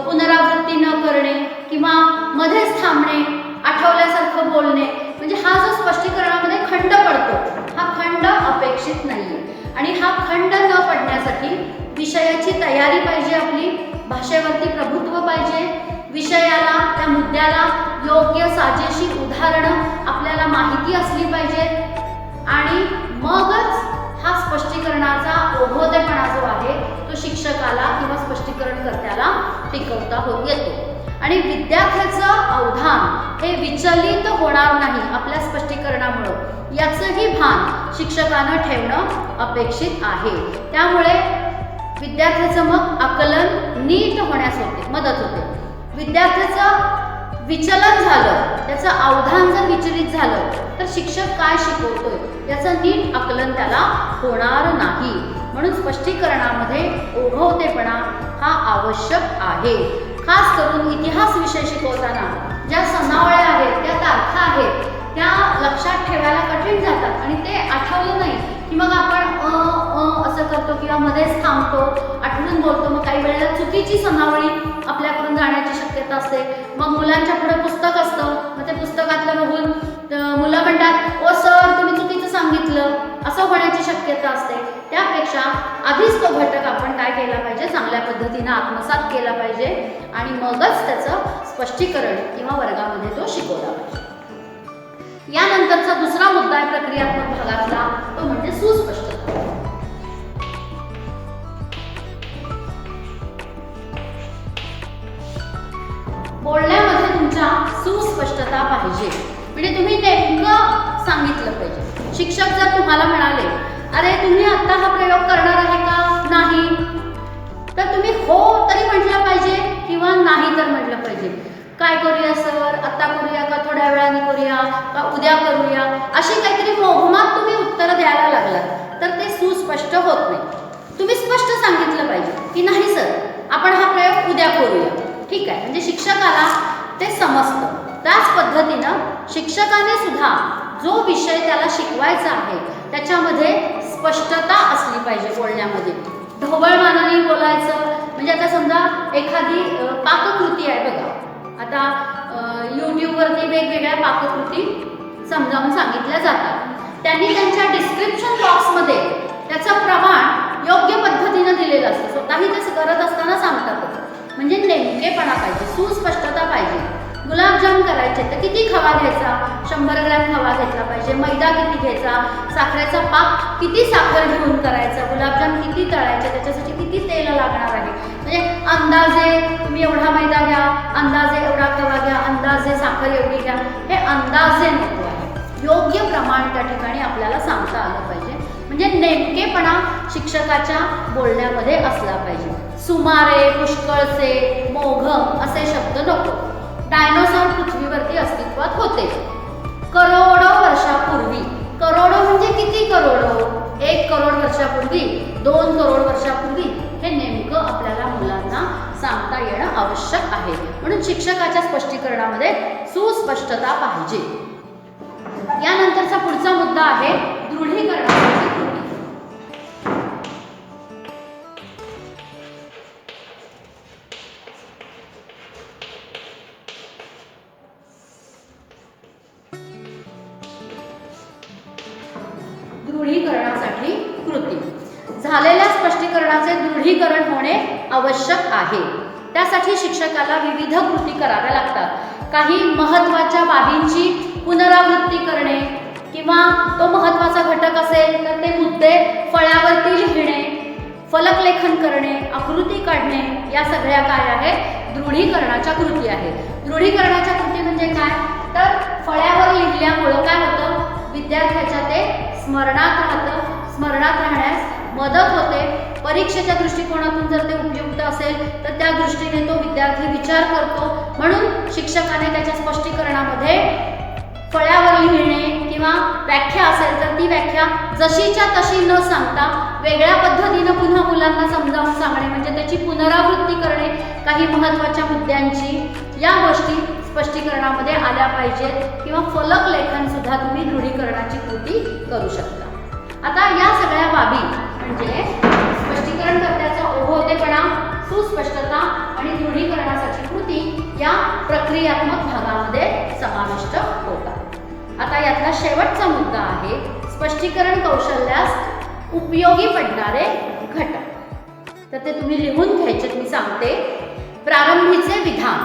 पुनरावृत्ती न करणे किंवा मध्येच थांबणे, आठवल्यासारखं बोलणे, म्हणजे हा जो स्पष्टीकरणामध्ये खंड पडतो, हा खंड अपेक्षित नाहीये. आणि हा खंड न पडण्यासाठी विषयाची तयारी पाहिजे, आपली भाषेवरती प्रभुत्व पाहिजे, विषयाला त्या मुद्द्याला योग्य साजेशी उदाहरणं आपल्याला माहिती असली पाहिजेत आणि मगच हा स्पष्टीकरणाचा ओघवतेपणा जो आहे तो शिक्षकाला किंवा स्पष्टीकरणकर्त्याला टिकवता येतो. आणि विद्यार्थ्याचं अवधान हे विचलित होणार नाही आपल्या स्पष्टीकरणामुळं, याचंही भान शिक्षकानं ठेवणं अपेक्षित आहे. त्यामुळे विद्यार्थ्याचं मग आकलन नीट होण्यास मदत होते. विद्यार्थ्याचं विचलन झालं, त्याचं अवधान जर विचलित झालं तर शिक्षक काय शिकवतोय याचं नीट आकलन त्याला होणार नाही. म्हणून स्पष्टीकरणामध्ये ओघवतेपणा हा आवश्यक आहे. खास करून इतिहास विषय शिकवताना ज्या सनावळ्या आहेत, त्या तारखा आहेत, त्या लक्षात ठेवायला कठीण जातात आणि ते आठवलं नाही की मग आपण असं करतो किंवा मध्येच थांबतो, आठवून बोलतो. मग काही वेळेला चुकीची सनावळी आपल्याकडून जाण्याची शक्यता असते. मग मुलांच्या पुढे पुस्तक असतं, मग ते पुस्तकातलं बघून मुलं म्हणतात, ओ सर तुम्ही चुकीचं सांगितलं, असं होण्याची शक्यता असते. त्यापेक्षा आधीच तो घटक आपण काय केला पाहिजे, चांगल्या पद्धतीनं आत्मसात केला पाहिजे आणि मगच त्याचं स्पष्टीकरण किंवा वर्गामध्ये तो शिकवला पाहिजे. यानंतरचा दुसरा मुद्दा आहे प्रक्रियात्मक भागातला, तो म्हणजे सुस्पष्टता. बोलण्यामध्ये तुमच्या सुस्पष्टता पाहिजे, म्हणजे तुम्ही नेमकं सांगितलं पाहिजे. शिक्षक जर तुम्हाला म्हणाले, अरे तुम्ही आता हा प्रयोग करणार आहे का, नाही, तर तुम्ही हो तरी म्हटलं पाहिजे किंवा नाही तर म्हटलं पाहिजे. काय करूया सर, आता करूया का थोड्या वेळाने करूया का उद्या करूया, अशी काहीतरी मोहमात तुम्ही उत्तर द्यायला लागलात तर ते सुस्पष्ट होत नाही. तुम्ही स्पष्ट सांगितलं पाहिजे की नाही सर आपण हा प्रयोग उद्या करूया, ठीक आहे, म्हणजे शिक्षकाला ते समजतं. त्याच पद्धतीनं शिक्षकाने सुद्धा जो विषय त्याला शिकवायचा आहे त्याच्यामध्ये स्पष्टता असली पाहिजे बोलण्यामध्ये. ढोबळमानाने बोलायचं म्हणजे आता समजा एखादी पाककृती आहे बघा, आता यूट्यूबवरती वेगवेगळ्या पाककृती समजावून सांगितल्या जातात. त्यांनी त्यांच्या डिस्क्रिप्शन बॉक्समध्ये त्याचं प्रमाण योग्य पद्धतीनं दिलेलं असतं, स्वतःही ते करत असताना सांगतातच. म्हणजे नेमकेपणा पाहिजे, सुस्पष्टता पाहिजे. गुलाबजाम करायचे तर किती खवा घ्यायचा, 100 ग्रॅम खवा घेतला पाहिजे, मैदा किती घ्यायचा, साखरेचा पाक किती साखर घेऊन करायचा, गुलाबजाम किती तळायचे, त्याच्यासाठी किती तेल लागणार आहे, म्हणजे अंदाजे तुम्ही एवढा मैदा घ्या, अंदाजे एवढा खवा घ्या, अंदाजे साखर एवढी घ्या, हे अंदाजे नको आहे. योग्य प्रमाण त्या ठिकाणी आपल्याला सांगता आलं पाहिजे. म्हणजे नेमकेपणा शिक्षकाच्या बोलण्यामध्ये असला पाहिजे. सुमारे, पुष्कळसे, मोघम असे शब्द नको. डायनोसॉर पृथ्वीवरती अस्तित्वात होते करोडो वर्षापूर्वी. करोडो म्हणजे किती करोडो, 1 करोड वर्षापूर्वी, 2 करोड वर्षापूर्वी, हे नेमकं आपल्याला मुलांना सांगता येणं आवश्यक आहे. म्हणून शिक्षकाच्या स्पष्टीकरणामध्ये सुस्पष्टता पाहिजे. यानंतरचा पुढचा मुद्दा आहे दृढीकरणाची कृती. दृढीकरणासाठी कृती. झालेल्या स्पष्टीकरणाचे दृढीकरण होणे आवश्यक आहे. त्यासाठी शिक्षकाला विविध कृती कराव्या लागतात. काही महत्त्वाच्या बाबींची पुनरावृत्ती करणे किंवा तो महत्त्वाचा घटक असेल तर ते मुद्दे फळ्यावरती लिहिणे, फलकलेखन करणे, आकृती काढणे, या सगळ्या काय आहेत, दृढीकरणाच्या कृती आहेत. दृढीकरणाच्या कृती म्हणजे काय, तर फळ्यावर लिहिल्यामुळं काय होतं, विद्यार्थ्याच्या ते स्मरणात राहतं, स्मरणात राहण्यास मदत होते, परीक्षेच्या दृष्टिकोनातून जर ते उपयुक्त असेल तर त्या दृष्टीने तो विद्यार्थी विचार करतो. म्हणून शिक्षकाने त्याच्या स्पष्टीकरणामध्ये फळ्यावर लिहिणे किंवा व्याख्या असेल तर ती व्याख्या जशीच्या तशी न सांगता वेगळ्या पद्धतीनं पुन्हा मुलांना समजावून सांगणे, म्हणजे त्याची पुनरावृत्ती करणे, काही महत्त्वाच्या मुद्द्यांची, या गोष्टी स्पष्टीकरणामध्ये आल्या पाहिजेत. किंवा फलक लेखन सुद्धा तुम्ही दृढीकरणाची कृती करू शकता. आता या सगळ्या बाबी म्हणजे स्पष्टीकरणकर्त्याचा ओघवतेपणा, सुस्पष्टता आणि दृढीकरणासाठी कृती या प्रक्रियात्मक भागामध्ये समाविष्ट होतात. आता यातला शेवटचा मुद्दा आहे स्पष्टीकरण कौशल्यास उपयोगी पडणारे घटक. तर ते तुम्ही लिहून घ्यायचे. मी सांगते. प्रारंभीचे विधान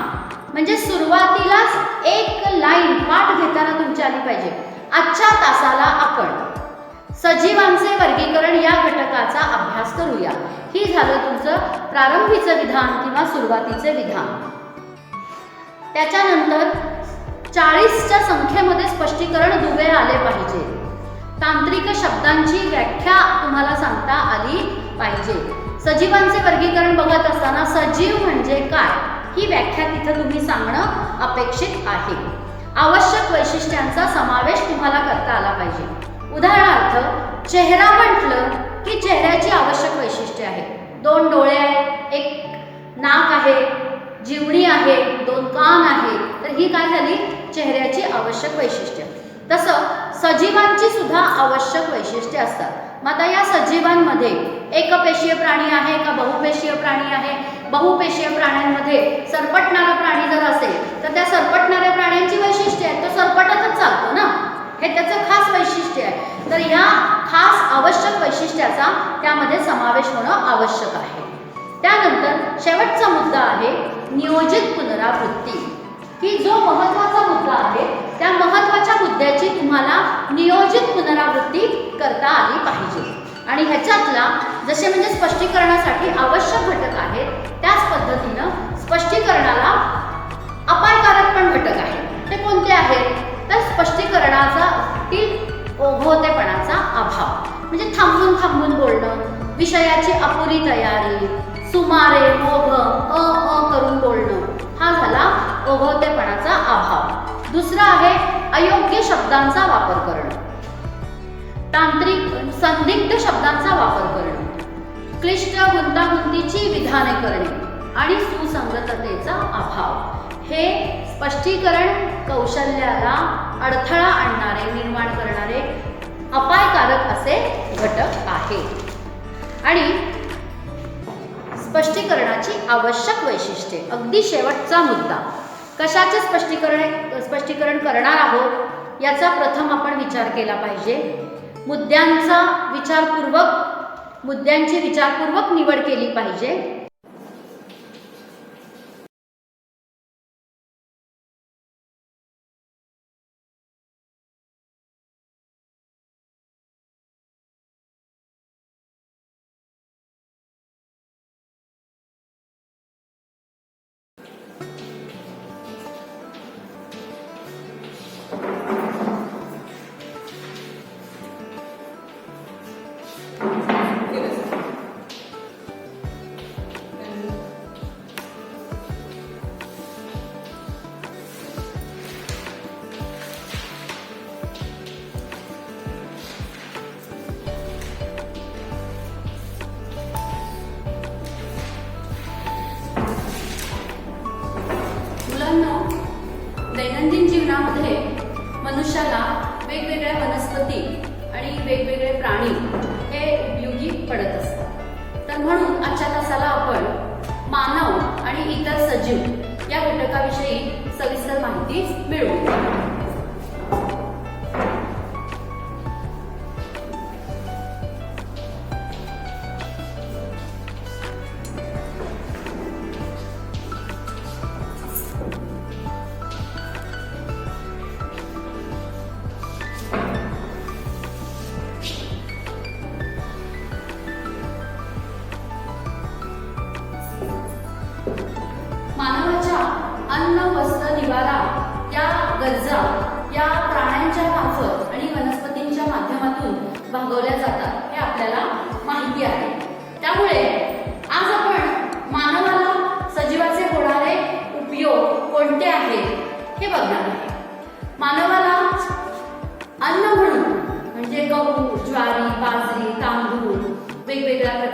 म्हणजे सुरुवातीलाच एक लाईन पाठ घेताना तुमची आली पाहिजे. आजच्या तासाला आपण सजीवांचे वर्गीकरण या घटकाचा अभ्यास करूया. ही झालं तुमचं प्रारंभीचं विधान किंवा सुरुवातीचे विधान. त्याच्यानंतर 40च्या संख्येमध्ये स्पष्टीकरण दुवे आले पाहिजे. तांत्रिक शब्दांची व्याख्या तुम्हाला सांगता आली पाहिजे. सजीवांचे वर्गीकरण बघत असताना सजीव म्हणजे काय ही व्याख्या तिथं तुम्ही सांगणं अपेक्षित आहे. आवश्यक वैशिष्ट्यांचा समावेश तुम्हाला करता आला पाहिजे. उदाहरणार्थ चेहरा म्हटलं की चेहऱ्याची आवश्यक वैशिष्ट्ये आहेत. 2 डोळे आहेत, 1 नाक आहे, जीवणी आहे, 2 कान आहे. तर ही काय झाली? चेहऱ्याची आवश्यक वैशिष्ट्ये. तसं सजीवांची सुद्धा आवश्यक वैशिष्ट्ये असतात. मग आता या सजीवांमध्ये एकपेशीय प्राणी आहे का बहुपेशीय प्राणी आहे? बहुपेशीय प्राण्यांमध्ये सरपटणारा प्राणी जर असेल तर त्या सरपटणाऱ्या प्राण्यांची वैशिष्ट्ये आहेत. तो सरपटतच चालतो ना, हे त्याचं खास वैशिष्ट्य आहे. तर या खास आवश्यक वैशिष्ट्याचा त्यामध्ये समावेश होणं आवश्यक आहे. त्यानंतर शेवटचा मुद्दा आहे नियोजित पुनरावृत्ती, की जो महत्त्वाचा मुद्दा आहे त्या महत्त्वाच्या मुद्द्याची तुम्हाला नियोजित पुनरावृत्ती करता आली पाहिजे. आणि ह्याच्यातला जसे म्हणजे स्पष्टीकरणासाठी आवश्यक घटक आहेत त्याच पद्धतीनं स्पष्टीकरणाला अपायकारक पण घटक आहेत. ते कोणते आहेत? तर स्पष्टीकरणाचा ओघवतेपणाचा अभाव, म्हणजे थांबून थांबून बोलणं, विषयाची अपुरी तयारी, सुमारे मोघम करून बोलणं, हा झाला ओघवतेपणाचा अभाव. दुसरा आहे अयोग्य शब्दांचा वापर करणं, तांत्रिक संदिग्ध शब्दांचा वापर करणं, क्लिष्ट गुंतागुंतीची विधाने करणे आणि सुसंगततेचा अभाव. हे स्पष्टीकरण कौशल्याला अडथळा आणणारे, निर्माण करणारे अपायकारक असे घटक आहेत. आणि स्पष्टीकरणाची आवश्यक वैशिष्ट्ये, अगदी शेवटचा मुद्दा. कशाचे स्पष्टीकरण करणार आहोत याचा प्रथम आपण विचार केला पाहिजे. मुद्द्यांची विचारपूर्वक निवड केली पाहिजे. दैनंदिन जीवनामध्ये मनुष्याला वेगवेगळ्या वनस्पती आणि वेगवेगळे प्राणी हे उपयोगी पडत असतात. तर म्हणून आजच्या तासाला आपण मानव आणि इतर सजीव या घटकाविषयी सविस्तर माहिती मिळवू. मानवाच्या अन्न, वस्त्र, निवारा या गरजा या प्राण्यांच्या मार्फत आणि वनस्पतींच्या माध्यमातून भागवल्या जातात हे आपल्याला माहिती आहे. त्यामुळे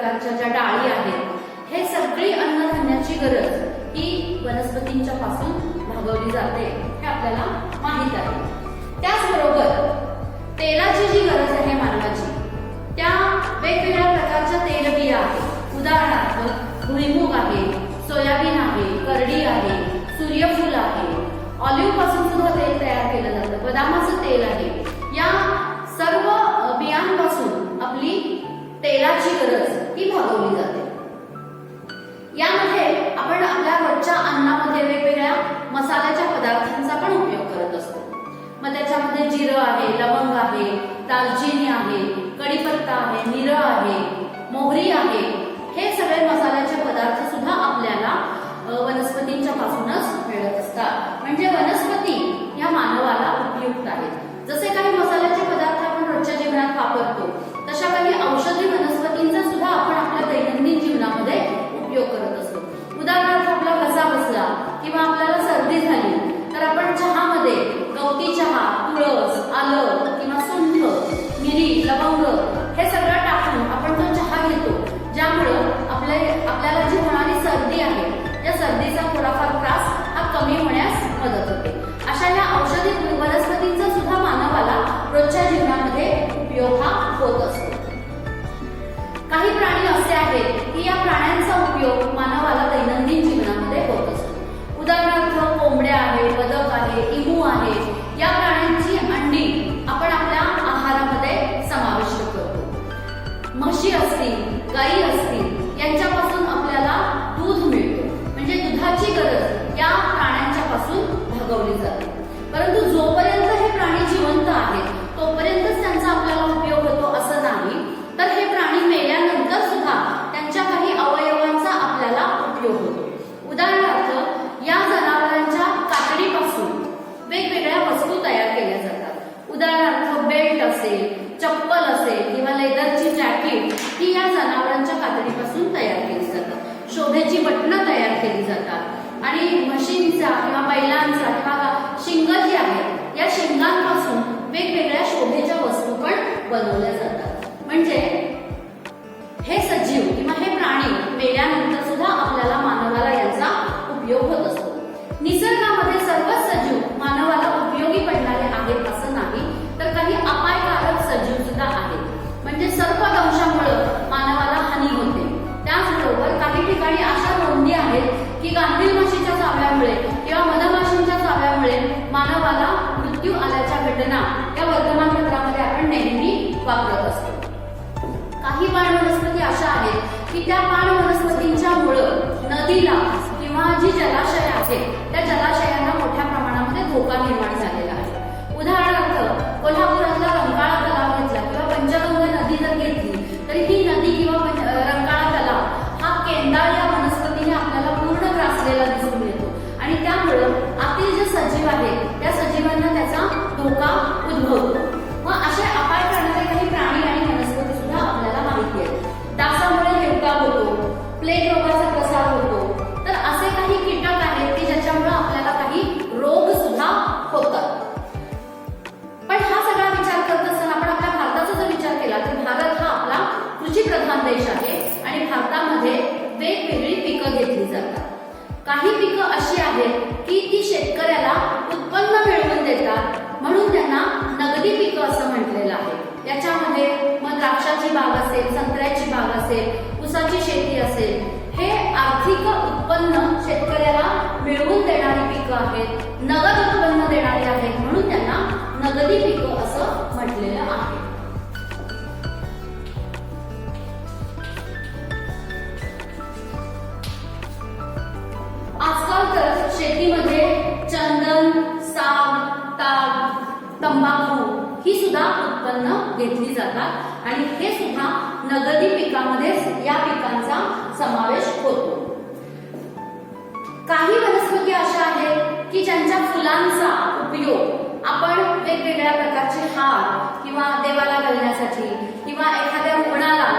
प्रकारच्या ज्या डाळी आहेत, हे सगळी अन्नधान्याची गरज ही वनस्पतींच्या पासून भागवली जाते हे आपल्याला माहित आहे। त्याचबरोबर तेलाची जी गरज आहे मानवाची, त्या वेगवेगळ्या प्रकारच्या तेलबिया आहेत। उदाहरणार्थ भुईमूग आहे, सोयाबीन आहे, करडी आहे, सूर्यफूल आहे, ऑलिव्ह पासून सुद्धा तेल तयार केलं जातं, बदामाचं तेल आहे। या सर्व बियांपासून आपली तेलाची गरज ही भागवली जाते। यामध्ये आपण आपल्या रोजच्या अन्नामध्ये वेगवेगळ्या मसाल्याच्या पदार्थांचा पण उपयोग करत असतो। मग त्याच्यामध्ये जिरं आहे, लवंग आहे, दालचिनी आहे, कढीपत्ता आहे, मिरं आहे, मोहरी आहे, हे सगळे मसाल्याचे पदार्थ सुद्धा आपल्याला वनस्पतींच्या पासूनच मिळत असतात। म्हणजे वनस्पती या मानवाला उपयुक्त आहेत। जसे काही मसाल्याचे पदार्थ आपण रोजच्या जीवनात वापरतो, तशा काही औषधी वनस्पतींचा सुद्धा आपण आपल्या दैनंदिन जीवनामध्ये उपयोग करत असतो। उदाहरणार्थ आपला घसा बसला किंवा आपल्याला सर्दी झाली तर आपण चहामध्ये गवती चहा, तुळस, आलं किंवा सुंठ, मिरी, लवंग हे सगळं टाकून आपण तो चहा घेतो, ज्यामुळं आपल्याला जी होणारी सर्दी आहे या सर्दीचा थोडाफार त्रास हा कमी होण्यास मदत होते। अशा या औषधी वनस्पतींचा सुद्धा मानवाला रोजच्या जीवनामध्ये उपयोग हा होत असतो। काही प्राणी असे आहेत की या प्राण्यांचा उपयोग मानवाला दैनंदिन जीवनामध्ये होत असतो। उदाहरणार्थ कोंबड्या आहे, बदक आहे, इमू आहे, या प्राण्यांची अंडी आपण आपल्या आहारामध्ये समाविष्ट करतो। म्हशी असतील, गायी असतील, यांच्यापासून आपल्याला दूध मिळतो, म्हणजे दुधाची गरज या प्राण्यांच्या पासून भागवली जाते। परंतु जोपर्यंत हे प्राणी जिवंत आहेत तोपर्यंतच त्यांचा आपल्याला उपयोग होतो असं नाही, तर हे प्राणी मेल्यानंतर सुद्धा त्यांच्या काही अवयवांचा आपल्याला उपयोग होतो। उदाहरणार्थ या जनावरांच्या कातडीपासून वेगवेगळ्या वस्तू तयार केल्या जातात। उदाहरणार्थ बेल्ट असेल, चप्पल असेल किंवा लेदरची जॅकेट ही या जनावरांच्या कातडीपासून तयार केली जातात। शोभेची बटणं तयार केली जातात आणि म्हशींचा किंवा बैलांचा किंवा शिंग जी आहेत या शिंगांपासून वेगवेगळ्या शोभेच्या वस्तू पण बनवल्या जातात। म्हणजे हे सजीव किंवा हे प्राणी मेल्यानंतर सुद्धा आपल्याला मानवाला याचा उपयोग होत असतो। निसर्गामध्ये सर्वच सजीव मानवाला उपयोगी पडणारे आहेत असं नाही, तर काही अपायकारक सजीव सुद्धा आहेत। म्हणजे सर्पदंशामुळे मानवाला हानी होते। त्याचबरोबर काही ठिकाणी अशा नोंदी आहेत की गांधील माशीच्या चावल्यामुळे किंवा मधमाशींच्या चावल्यामुळे मानवाला मृत्यू आल्याच्या घटना या वर्तमानपत्रामध्ये आपण नेहमी वापरत असतो। काही पाण वनस्पती अशा आहेत की त्या पाण वनस्पतींच्या मुळं नदीला किंवा जी जलाशय आहेत त्या जलाशयांना मोठ्या प्रमाणामध्ये धोका निर्माण झालेला आहे। उदाहरणार्थ कोल्हापुरातला रंकाळा तलाव घेतला किंवा पंचगंगा नदी जर घेतली तर ही नदी किंवा रंकाळा तलाव हा केंदाळ या वनस्पतीने आपल्याला पूर्ण ग्रासलेला दिसून येतो आणि त्यामुळं आतील जे सजीव आहेत त्या सजीवांना त्याचा धोका उद्भवतो। मग असे अपाय करणारे काही प्राणी आणि वनस्पती सुद्धा आपल्याला माहिती आहेत। डासामुळे हेवटा होतो, प्लेग रोगाचा प्रसार होतो, तर असे काही कीटक आहेत की ज्याच्यामुळे आपल्याला काही रोग सुद्धा होतात। पण हा सगळा विचार करत असताना आपण आपल्या भारताचा जर विचार केला तर भारत हा आपला कृषी प्रधान देश आहे आणि भारतामध्ये वेगवेगळी पिकं घेतली जातात। काही पिकं अशी आहेत की ती शेतकऱ्याला उत्पन्न मिळवून देतात, म्हणून त्यांना नगदी पिकं असं म्हटलेलं आहे। याच्यामध्ये मग द्राक्षाची बाग असेल, संत्र्याची बाग असेल, ऊसाची शेती असेल, हे आर्थिक उत्पन्न शेतकऱ्याला मिळवून देणारी पिकं आहेत, नगद उत्पन्न देणारी आहेत, म्हणून त्यांना नगदी पिकं असं म्हटलेलं आहे। आजकाल तर शेतीमध्ये चंदन, साग, ताग, तंबाखू ही सुद्धा उत्पन्न घेतली जातात आणि हे सुद्धा नगदी पिकामध्येच या पिकांचा समावेश होतो। काही वनस्पती अशा आहेत की ज्यांच्या फुलांचा उपयोग आपण वेगवेगळ्या प्रकारचे हार किंवा देवाला घालण्यासाठी किंवा एखाद्या रुग्णाला